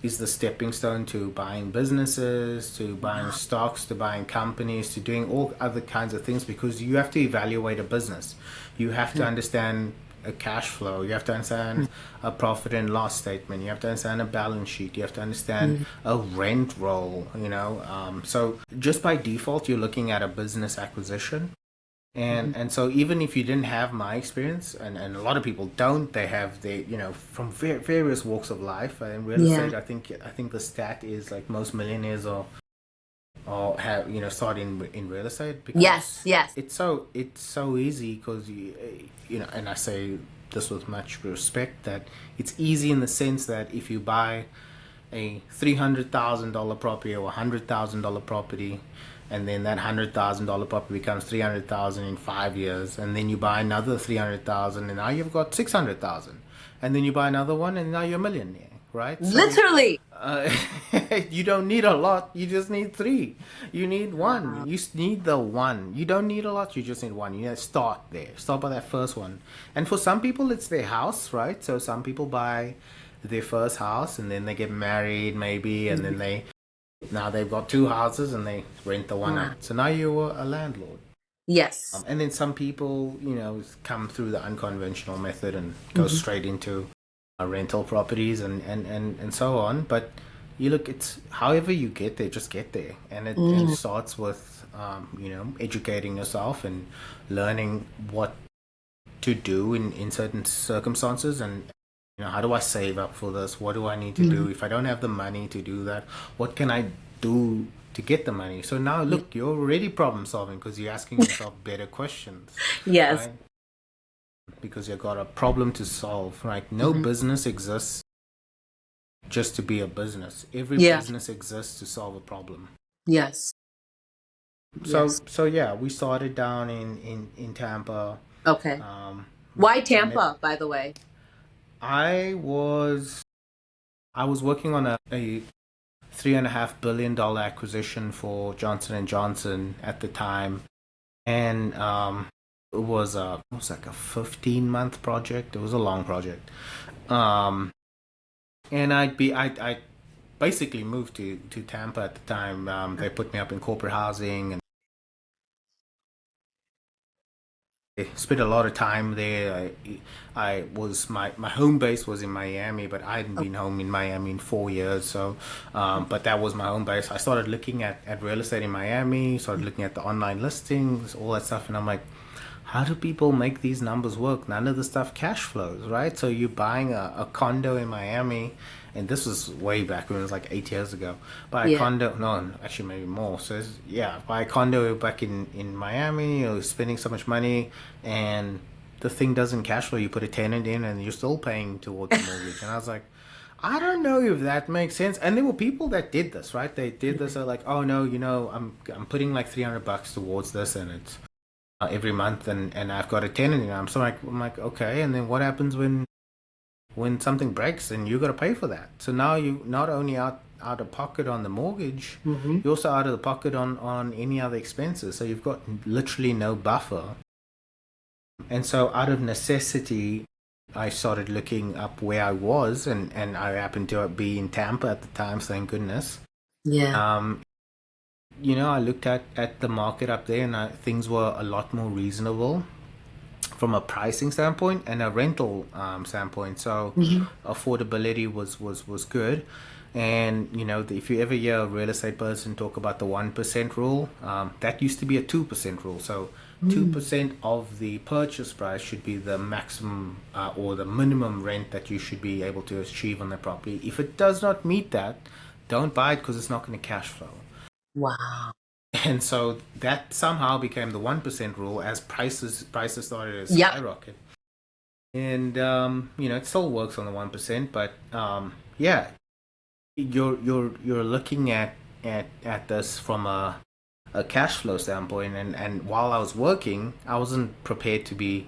the stepping stone to buying businesses, to buying Wow. stocks, to buying companies, to doing all other kinds of things, because you have to evaluate a business. You have to understand a cash flow. You have to understand a profit and loss statement. You have to understand a balance sheet. You have to understand Mhm. a rent roll, So just by default, you're looking at a business acquisition. And Mhm. and so even if you didn't have my experience, and a lot of people don't, they have from various walks of life. In real Yeah. estate, I think the stat is like most millionaires or have start in real estate, Yes. because Yes. it's so easy, because and I say this with much respect, that it's easy in the sense that if you buy a $300,000 property or $100,000 property, and then that $100,000 property becomes 300,000 in 5 years, and then you buy another 300,000, and now you've got 600,000, and then you buy another one, and now you're a millionaire, right? So Literally. uh, you don't need a lot. You just need three. You need one. Wow. Need the one. You don't need a lot. You just need one. You need to start there. Start by that first one. And for some people, it's their house, right? So some people buy their first house, and then they get married, maybe, and Mhm. then now they've got two houses, and they rent the one Wow. out. So now you're a landlord. Yes. And then some people, come through the unconventional method and go Mhm. straight into rental properties and so on. But it's however you get there, just get there. And it Mm. starts with, educating yourself and learning what to do in certain circumstances. And, how do I save up for this? What do I need to do? Mhm. If I don't have the money to do that, what can I do to get the money? So now, Yeah. look, you're already problem solving, because you're asking yourself better questions, Yes. right? Because you've got a problem to solve, right? No Mhm. business exists just to be a business. Every Yeah. business exists to solve a problem. Yes. Yes. So yeah, we started down in Tampa. Okay. Um, Why I met. Tampa, by the way? I was I was working on a $3.5 billion acquisition for Johnson and Johnson at the time, and it was like a 15-month project. It was a long project. Um, and I basically moved to Tampa at the time. They put me up in corporate housing, and I spent a lot of time there. I was my home base was in Miami, but I hadn't Oh, been home in Miami in 4 years. So, but that was my home base. I started looking at real estate in Miami. Started looking at the online listings, all that stuff, and I'm like, how do people make these numbers work? None of the stuff cash flows, right? So you're buying a condo in Miami, and this was way back when it was like 8 years ago. Buy a yeah. condo, no, actually maybe more. So yeah, buy a condo back in Miami. You're spending so much money, and the thing doesn't cash flow. You put a tenant in, and you're still paying towards the mortgage. And I was like, I don't know if that makes sense. And there were people that did this, right? They did this. They're like, oh no, I'm putting like $300 towards this, and it's every month, and I've got a tenant in. I'm like, okay. And then what happens when something breaks and you got to pay for that? So now you not only out of pocket on the mortgage, Mm-hmm. you're also out of the pocket on any other expenses. So you've got literally no buffer. And so out of necessity, I started looking up where I was, and I happened to be in Tampa at the time. Thank goodness. Yeah. Um, I looked at the market up there, and things were a lot more reasonable from a pricing standpoint and a rental standpoint. So Hmm. affordability was good. And if you ever hear a real estate person talk about the 1% rule, that used to be a 2% rule. So Mm. 2% of the purchase price should be the maximum or the minimum rent that you should be able to achieve on the property. If it does not meet that, don't buy it because it's not going to cash flow. Wow. And so that somehow became the 1% rule as prices started to Yep. skyrocket. And it still works on the 1%, but yeah, you're looking at this from a cash flow standpoint, and while I was working, I wasn't prepared to be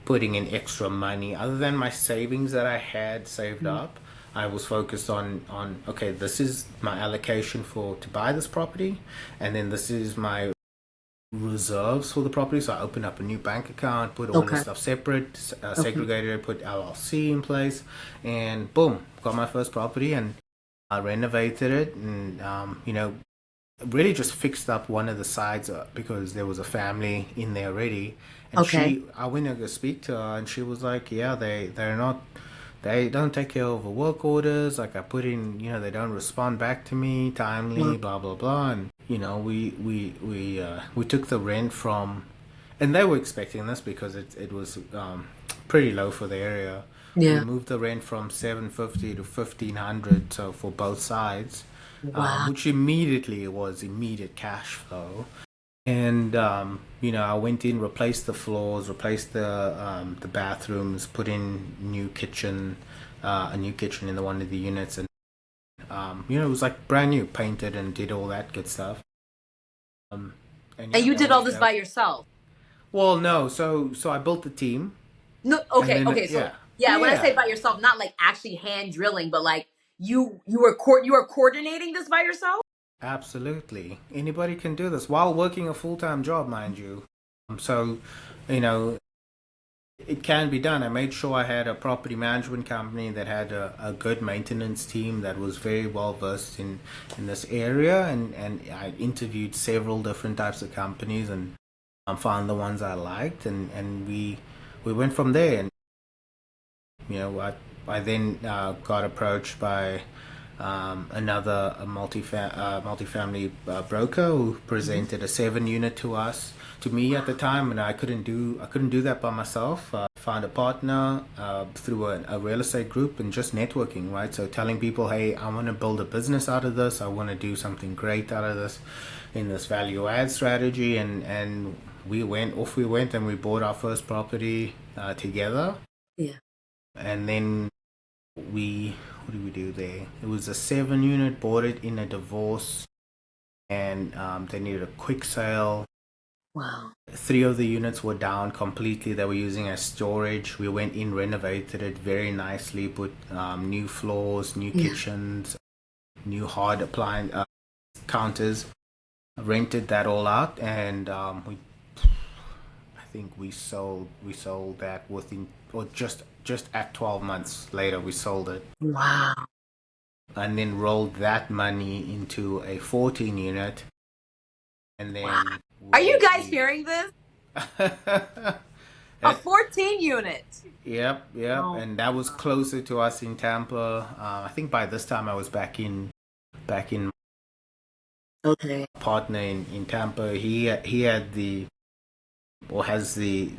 putting in extra money other than my savings that I had saved up. I was focused on okay, this is my allocation for to buy this property, and then this is my reserves for the property. So I opened up a new bank account, put all the Okay. stuff separate, Okay. segregated, put LLC in place, and boom, got my first property, and I renovated it, and really just fixed up one of the sides because there was a family in there already. And Okay. I went to go speak to her, and she was like, yeah, they're not, they don't take care of the work orders. Like I put in, they don't respond back to me Wow. timely, blah blah blah. And we took the rent from, and they were expecting this because it was pretty low for the area. We Yeah. moved the rent from 750 to 1,500, so for both sides, Wow. which immediately was immediate cash flow. And I went in, replaced the floors, replaced the bathrooms, put in a new kitchen in the one of the units, and it was like brand new, painted, and did all that good stuff. Um, and And yeah, you did all this by yourself? well, no, so I built the team, No. and Okay. then Okay. So yeah, yeah, when I say yeah, by yourself, not like actually hand drilling, but like you were coordinating this by yourself. absolutely. Anybody can do this while working a full-time job, mind you. So, you know, it can be done. I made sure I had a property management company that had a good maintenance team that was very well versed in this area, and I interviewed several different types of companies, and found the ones I liked, and we went from there. And I then got approached by another multifamily broker who Mhm. presented a 7 unit to me at the time, and I couldn't do that by myself. Found a partner through a real estate group, and just networking, right? So telling people, hey, I want to build a business out of this. I want to do something great out of this in this value add strategy, and we went, and we bought our first property together. Yeah. And then what did we do there? It was a 7 unit, bought it in a divorce. and they needed a quick sale. Wow. 3 of the units were down completely. They were using as storage. We went in, renovated it very nicely, put new floors, new Yeah. kitchens, new hard appliance counters. Rented that all out, and I think we sold that within, or just at 12 months later we sold it, Wow. and then rolled that money into a 14 unit, and Wow. then Are you we guys we hearing this? A that 14 unit. yep, Oh. and that was closer to us in Tampa. I think by this time I was back in Okay. partner in Tampa. He had the, or has the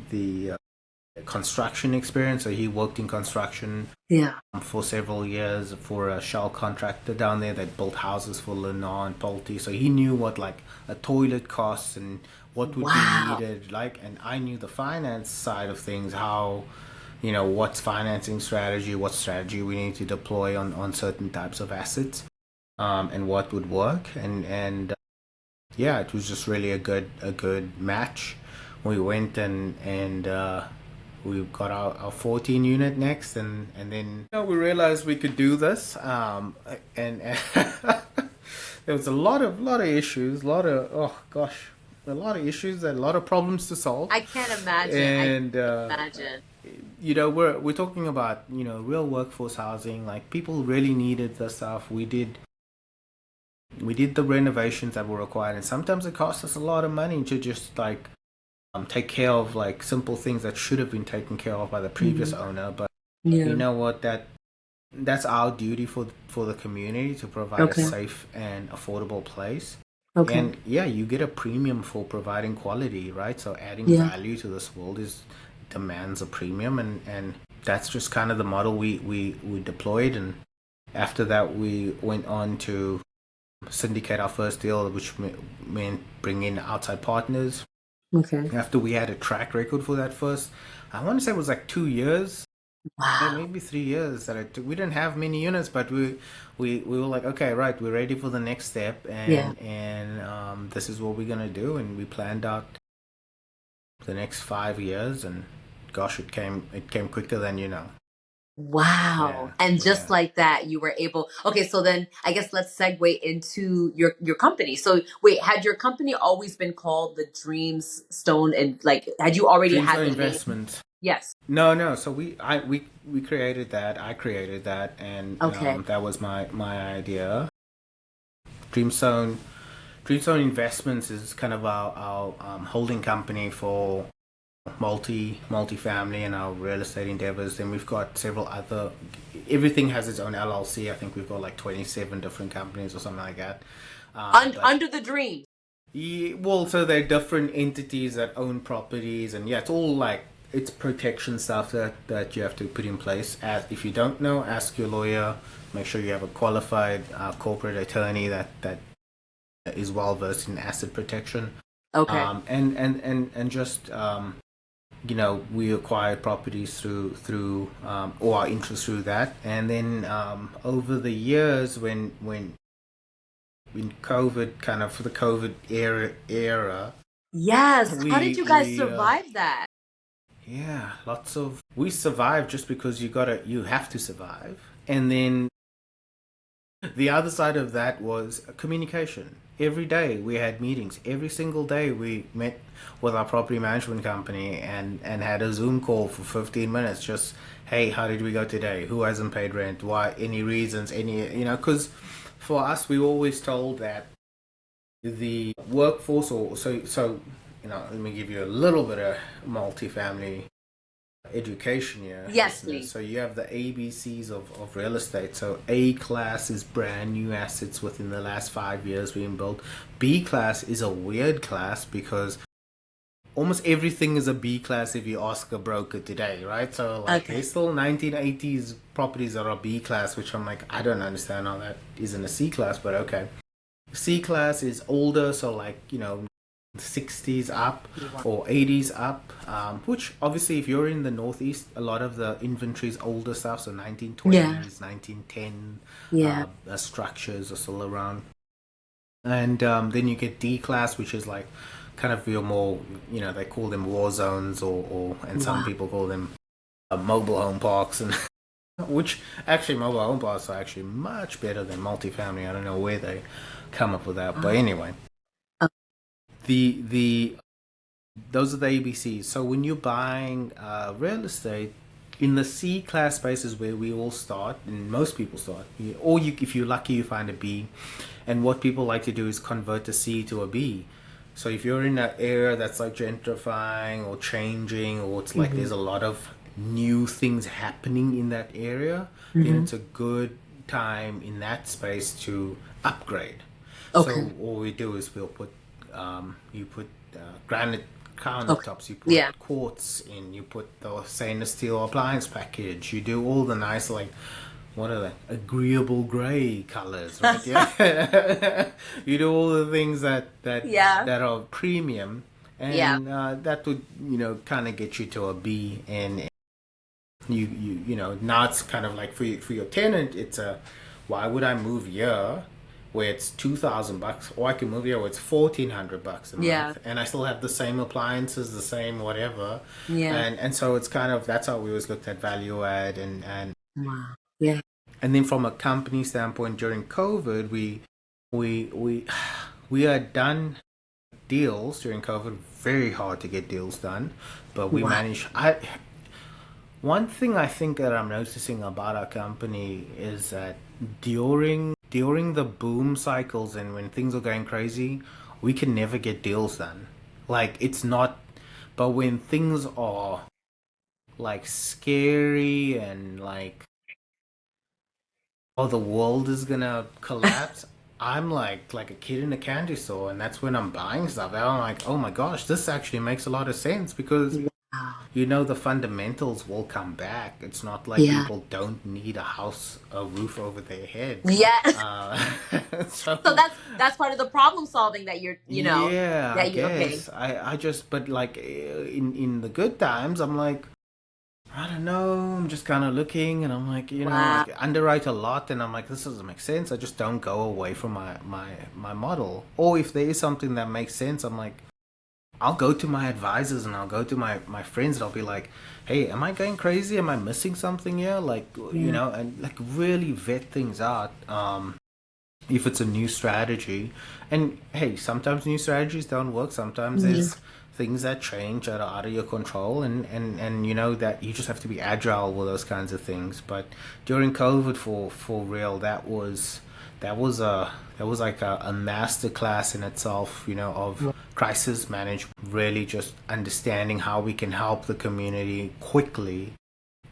construction experience. So he worked in construction Yeah. for several years for a shell contractor down there that built houses for Lennar and Pulte. So he knew what like a toilet costs and what would be Wow. needed. Like, and I knew the finance side of things, how, what's financing strategy, what strategy we need to deploy on certain types of assets, and what would work. And yeah, it was just really a good match. We went and we got our 14 unit next, and then we realized we could do this, and there was a lot of issues, oh gosh, a lot of issues, and a lot of problems to solve. I can't imagine. I And can't imagine. we're talking about real workforce housing. Like, people really needed the stuff. We did the renovations that were required, and sometimes it cost us a lot of money to just like take care of like simple things that should have been taken care of by the previous Mhm. owner. But you Yeah. know what? That's our duty for the community, to provide a Okay. safe and affordable place. Okay. And yeah, you get a premium for providing quality, right? So adding Yeah. value to this world is demands a premium, and that's just kind of the model we deployed. And after that, we went on to syndicate our first deal, which meant bring in outside partners. Okay. After we had a track record for that first, I want to say it was like 2 years, Wow. maybe 3 years that it took. We didn't have many units, but we were like, okay, right, we're ready for the next step, Yeah. and this is what we're gonna do, and we planned out the next 5 years, and gosh, it came quicker than you know. Wow. Yeah, And just yeah. like that, you were able. Okay, so then I guess let's segue into your company. So wait, had your company always been called the Dreamstone, and like had you already had Dreamstone the name? Investment. Yes. No, no. So we created that. I created that, and Okay. that was my idea. Dreamstone Dreamstone Investments is kind of our holding company for multifamily and our real estate endeavors. Then we've got several other. Everything has its own LLC. I think we've got like 27 different companies or something like that. But Under the dream. yeah, well, so they're different entities that own properties, and yeah, it's all like it's protection stuff that you have to put in place. As if you don't know, ask your lawyer. Make sure you have a qualified corporate attorney that is well versed in asset protection. Okay. And just we acquired properties through or our interest through that, and then over the years when COVID, kind of for the COVID era, Yes. How did we you guys we survive that? yeah, lots of we survived just because you have to survive. And then the other side of that was communication. Every day we had meetings. Every single day we met with our property management company and had a Zoom call for 15 minutes. Just, hey, how did we go today? Who hasn't paid rent? Why? Any reasons? Because for us, we always told that the workforce, or so, let me give you a little bit of multifamily education here, Yes, listeners. please. So you have the ABCs of real estate. So A class is brand new assets within the last 5 years being built. B class is a weird class because almost everything is a B class if you ask a broker today, right? So like Okay. there's still 1980s properties that are B class, which I'm like, I don't understand how that isn't a C class, but okay. C class is older, so like 60s up Wow. or 80s up, which obviously if you're in the Northeast, a lot of the inventory is older stuff, so Yeah. 1920s, 1910 Yeah. structures are still around. and then you get D class, which is like kind of your more, they call them war zones, or and some Wow. people call them mobile home parks, and which actually mobile home parks are actually much better than multifamily. I don't know where they come up with that, but Uh, anyway, the those are the ABCs. So when you're buying real estate in the C class spaces where we all start, and most people start, or if you're lucky, you find a B. And what people like to do is convert a C to a B. So if you're in an area that's like gentrifying or changing, or it's like mhm, there's a lot of new things happening in that area, then mhm. it's a good time in that space to upgrade. Okay. So all we do is you put granite Okay. countertops, you put Yeah. quartz in, you put the stainless steel appliance package, you do all the nice, like, what are they? Agreeable gray colors, right? Yeah. You do all the things Yeah. that are premium, Yeah. and that would, kind of get you to a B. And now it's kind of like for your tenant, it's a, why would I move here where it's $2,000, or I can move here where it's $1,400 a Yeah. month, and I still have the same appliances, the same whatever, Yeah. and so it's kind of, that's how we always looked at value add. Wow. Yeah. And then from a company standpoint, during COVID, we we had done deals during COVID. Very hard to get deals done, but we Wow. managed. I One thing I think that I'm noticing about our company is that during the boom cycles and when things are going crazy, we can never get deals done. Like, it's not, but when things are like scary and like, oh, the world is gonna collapse, I'm like a kid in a candy store, and that's when I'm buying stuff. And I'm like, oh my gosh, this actually makes a lot of sense because Wow. the fundamentals will come back. It's not like Yeah. people don't need a house, a roof over their head. Yeah. Uh, So so that's part of the problem solving that yeah, I okay. guess I just, but like, in the good times, I'm like, I don't know. I'm just kind of looking, and I'm like, Wow. like, underwrite a lot, and I'm like, this doesn't make sense. I just don't go away from my model. Or if there is something that makes sense, I'm like, I'll go to my advisors and I'll go to my friends, and I'll be like, hey, am I going crazy? Am I missing something here? Like, Yeah. and like really vet things out. If it's a new strategy, and hey, sometimes new strategies don't work. Sometimes Yeah. there's things that change that are out of your control, and that you just have to be agile with those kinds of things. But during COVID, for real, that was like a master class in itself, of crisis management, really just understanding how we can help the community quickly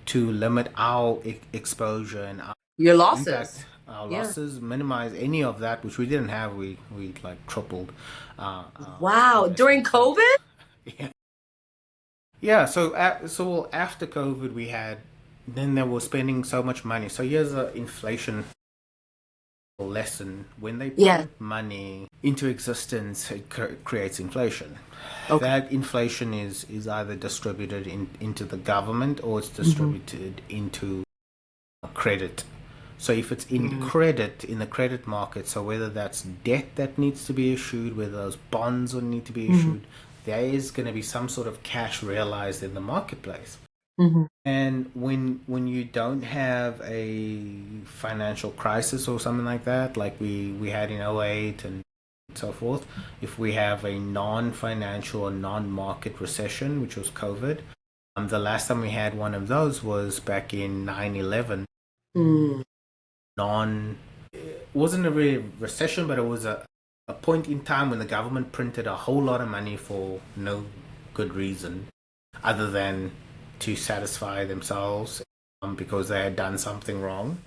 to limit our exposure and Your impact, losses. our Yeah. losses, minimize any of that, which we didn't have. We like tripled Wow. During investment. So COVID? yeah, yeah. So after COVID, we had, then they were spending so much money. So here's a inflation lesson: when they Yeah. pump money into existence, it creates inflation. Okay. That inflation is either distributed into the government, or it's Hmm. distributed into credit. So if it's in Hmm. credit, in the credit market, so whether that's debt that needs to be issued, whether those bonds will need to be Hmm. issued, there is going to be some sort of cash realized in the marketplace. Hmm. And when you don't have a financial crisis or something like that, like we had in '08 and so forth, if we have a non-financial or non-market recession, which was COVID, the last time we had one of those was back in 9/11. Mm. Non It wasn't a really recession, but it was a point in time when the government printed a whole lot of money for no good reason other than to satisfy themselves, because they had done something wrong.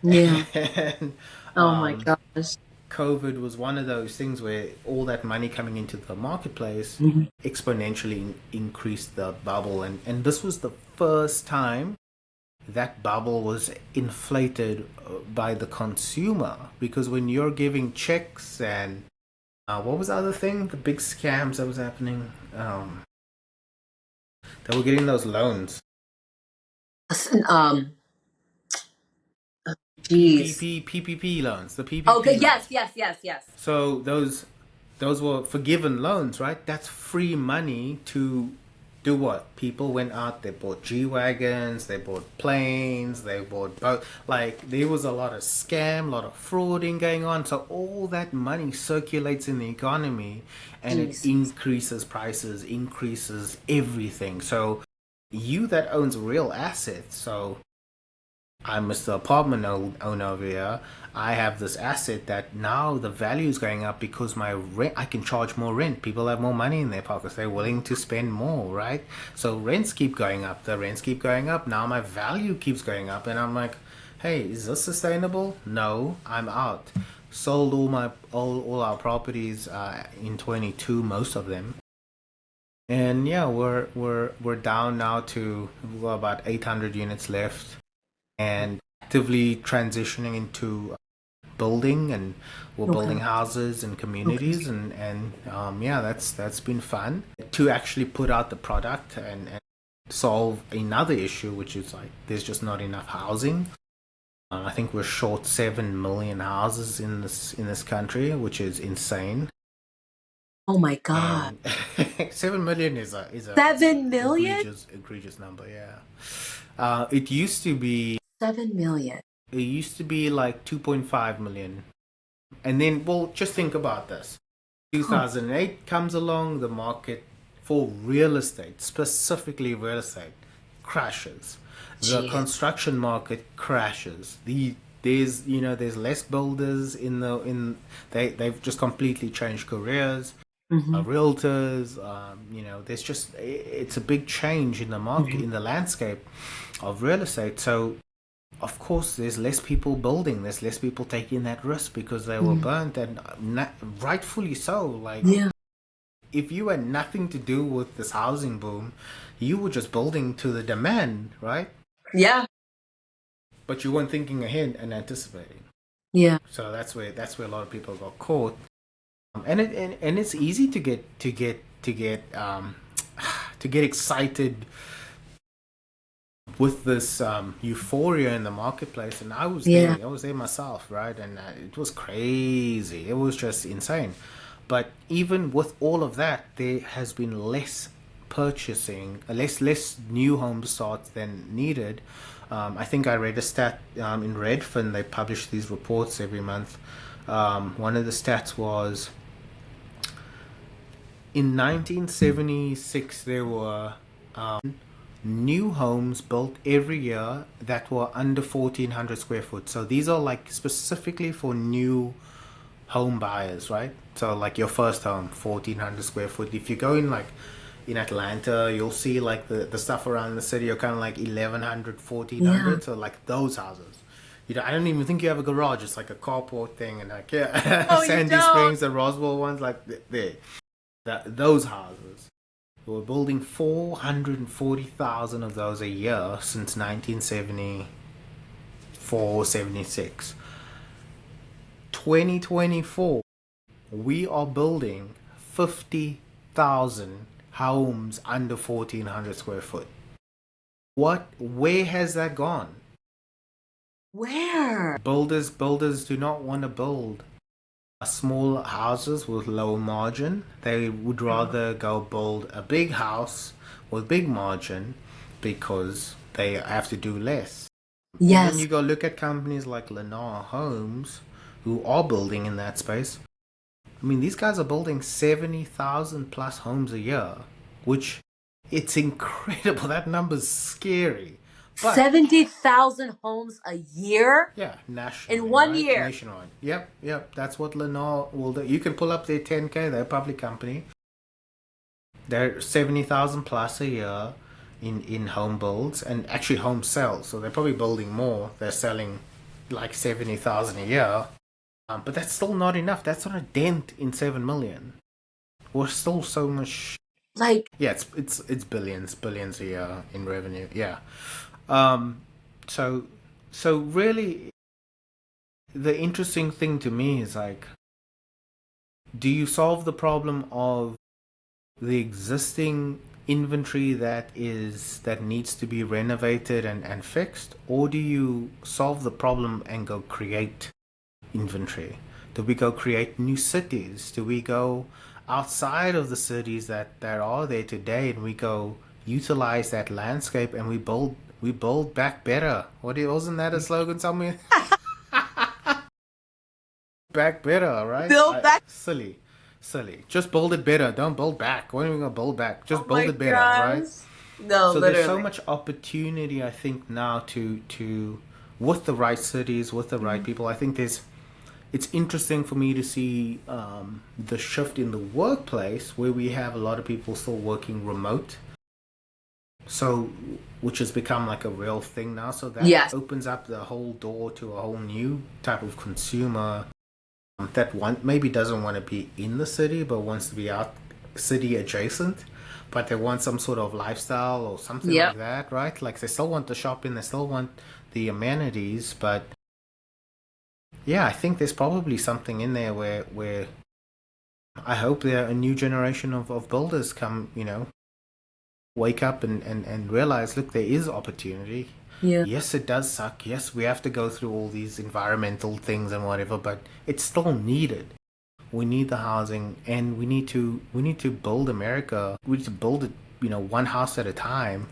Yeah. And Oh my um, gosh. COVID was one of those things where all that money coming into the marketplace Hmm. exponentially increased the bubble, and this was the first time that bubble was inflated by the consumer, because when you're giving checks and what was the other thing, the big scams that was happening, they were getting those loans. Listen, Jeez. PPP loans, the Okay. PPP Yes. loans. Yes. Yes. Yes. So those were forgiven loans, right? That's free money to do what? People went out, they bought G-Wagons, they bought planes, they bought boat. Like, there was a lot of scam, a lot of frauding going on. So all that money circulates in the economy and it Jeez. increases prices, increases everything. So you that owns real assets, so I'm Mr. Apartment owner over here. I have this asset that now the value is going up because my rent, I can charge more rent. People have more money in their pockets. They're willing to spend more, right? So rents keep going up. The rents keep going up. Now my value keeps going up. And I'm like, hey, is this sustainable? No, I'm out. Sold all our properties in 22, most of them. And yeah, we're down now to, we've got about 800 units left and actively transitioning into building, and we're building Okay. houses and Okay. communities, and yeah, that's been fun to actually put out the product and solve another issue, which is like there's just not enough housing. I think we're short 7 million houses in this country, which is insane. Oh my God. And 7 million is a 7 million? egregious number. Yeah, it used to be 7 million. it used to be like 2.5 million. And then, well, just think about this. Huh. 2008 comes along, the market for real estate, specifically real estate, crashes. The Jeez. construction market crashes. There's less builders they've just completely changed careers. Mm-hmm. Realtors, there's just it's a big change in the market, Mm-hmm. in the landscape of real estate. So of course there's less people building, there's less people taking that risk because they were Mm. burnt, and rightfully so. Like, Yeah. if you had nothing to do with this housing boom, you were just building to the demand, right? Yeah. But you weren't thinking ahead and anticipating. Yeah. So that's where a lot of people got caught. And it's easy to get excited with this euphoria in the marketplace, and Yeah. I was there myself, right? And it was crazy, it was just insane. But even with all of that, there has been less purchasing, less new home starts than needed. I think I read a stat in Redfin. They publish these reports every month. One of the stats was in 1976 there were new homes built every year that were under 1,400 square foot. So these are like specifically for new home buyers, right? So like your first home, 1,400 square foot. If you go in like in Atlanta, you'll see like the stuff around the city are kind of like 1,100, fourteen Yeah. hundred. So like those houses. I don't even think you have a garage. It's like a carport thing, and like, yeah, Oh, you Sandy don't. Springs, the Roswell ones, like there, those houses. We're building 440,000 of those a year since 1974, 76. 2024, we are building 50,000 homes under 1,400 square foot. Where has that gone? Where? Builders do not want to build small houses with low margin. They would rather go build a big house with big margin because they have to do less. And then Yes. you go look at companies like Lennar Homes who are building in that space. I mean, these guys are building 70,000 plus homes a year, which it's incredible. That number's scary. But 70,000 homes a year yeah, in nationally, one right? year. Nationwide. Yep. That's what Lennar will do. You can pull up their 10K, they're a public company. They're 70,000 plus a year in home builds and actually home sales. So they're probably building more. They're selling like 70,000 a year. But that's still not enough. That's not a dent in 7 million. We're still so much. Like, Yeah, it's billions a year in revenue. Yeah. Um, so really, the interesting thing to me is like, do you solve the problem of the existing inventory that needs to be renovated and fixed, or do you solve the problem and go create inventory? Do we go create new cities? Do we go outside of the cities that are there today, and we go utilize that landscape and we build back better? Wasn't that a slogan somewhere? Back better, right? Build back. Silly, silly. Just build it better. Don't build back. When are we gonna build back? Oh Just build my it better, right? gosh. No, So there's so literally. much opportunity, I think, now to with the right cities, with the right Mhm. people. I think it's interesting for me to see the shift in the workplace where we have a lot of people still working remote. So, which has become like a real thing now. So that Yes. opens up the whole door to a whole new type of consumer that maybe doesn't want to be in the city but wants to be out city adjacent, but they want some sort of lifestyle or something Yep. like that, right? Like they still want the shopping, they still want the amenities, but yeah, I think there's probably something in there where I hope there are a new generation of builders come, wake up and realize, look, there is opportunity. Yeah. Yes, it does suck. Yes, we have to go through all these environmental things and whatever, but it's still needed. We need the housing, and we need to build America. We need to build it, one house at a time,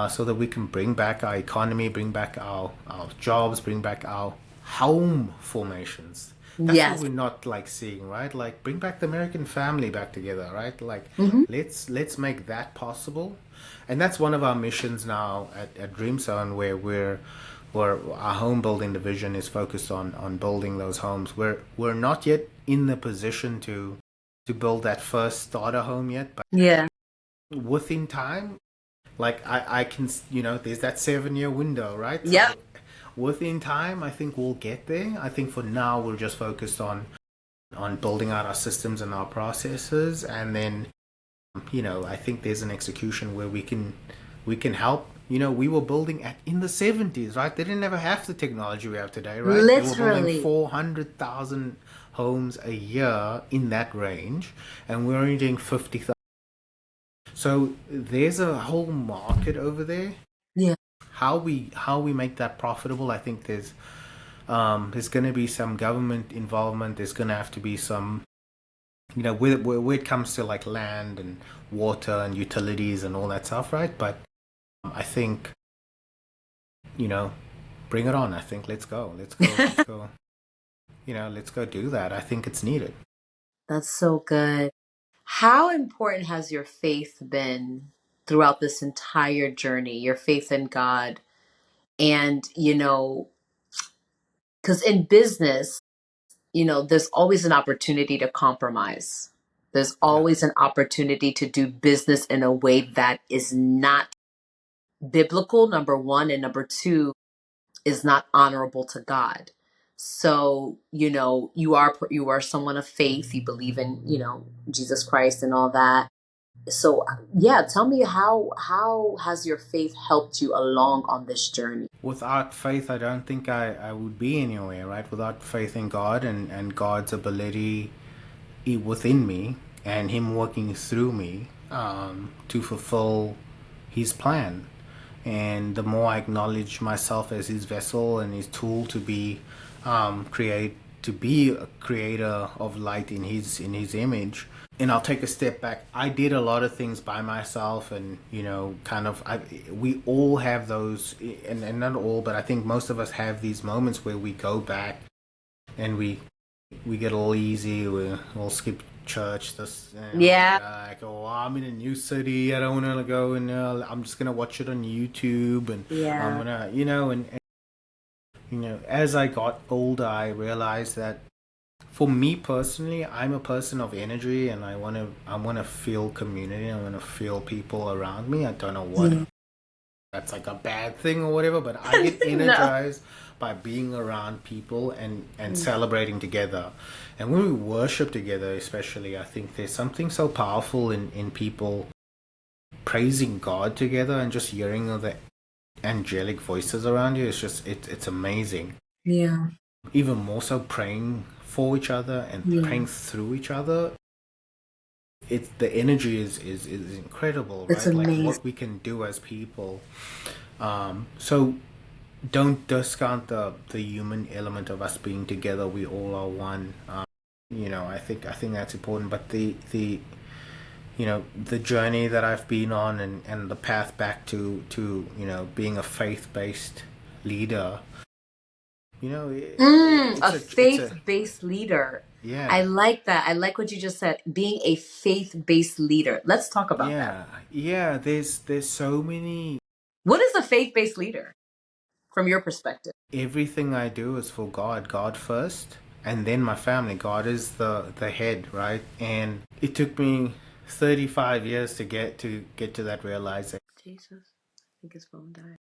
so that we can bring back our economy, bring back our jobs, bring back our home formations. That's what Yes. we're not like seeing, right? Like bring back the American family back together, right? Like Hmm. let's make that possible. And that's one of our missions now at Dreamstone, where our home building division is focused on building those homes. We're not yet in the position to build that first starter home yet, but Yeah. within time, like I can, there's that 7 year window, right? Yep. So within time, I think we'll get there. I think for now we're just focused on building out our systems and our processes, and then I think there's an execution where we can help. We were building in the 70s, right? They didn't ever have the technology we have today, right? They were building Literally. 400,000 homes a year in that range, and we're only doing 50,000. So there's a whole market over there. Yeah. How we make that profitable, I think there's going to be some government involvement. There's going to have to be some, where it comes to like land and water and utilities and all that stuff, right? But I think, you know bring it on. I think let's go let's go do that. I think it's needed. That's so good. How important has your faith been throughout this entire journey, your faith in God? And, because in business, there's always an opportunity to compromise. There's Yeah. always an opportunity to do business in a way that is not biblical, number one, and number two, is not honorable to God. So, you are someone of faith, you believe in, Jesus Christ and all that. So, yeah, tell me how has your faith helped you along on this journey? Without faith, I don't think I would be anywhere, right? Without faith in God and God's ability within me and Him working through me to fulfill His plan. And the more I acknowledge myself as His vessel and His tool to be a creator of light in His image. And I'll take a step back. I did a lot of things by myself, and kind of. We all have those, and not all, but I think most of us have these moments where we go back and we get all easy. We'll skip church. This Yeah. like, oh, I'm in a new city. I don't want to go, and I'm just gonna watch it on YouTube, and I'm Yeah. gonna, and as I got older, I realized that for me personally, I'm a person of energy, and I want to feel community. I want to feel people around me. I don't know what Yeah. that's like a bad thing or whatever, but I get No. energized by being around people and celebrating together. And when we worship together, especially, I think there's something so powerful in people praising God together and just hearing all the angelic voices around you. It's amazing. Yeah. Even more so praying for each other and Yeah. praying through each other. it's the energy is incredible, It's right? Like amazing. what we can do as people. So don't discount the human element of us being together. We all are one. I think that's important. But the the journey that I've been on, and the path back to being a faith based leader. A It's a faith-based leader. I yeah. like that. I like what you just said. Being a faith-based leader. Let's talk about that. Yeah. There's so many. What is a faith-based leader from your perspective? Everything I do is for God. God first, and then my family. God is the head, right? And it took me 35 years to get to that realization. Jesus, I think his phone died.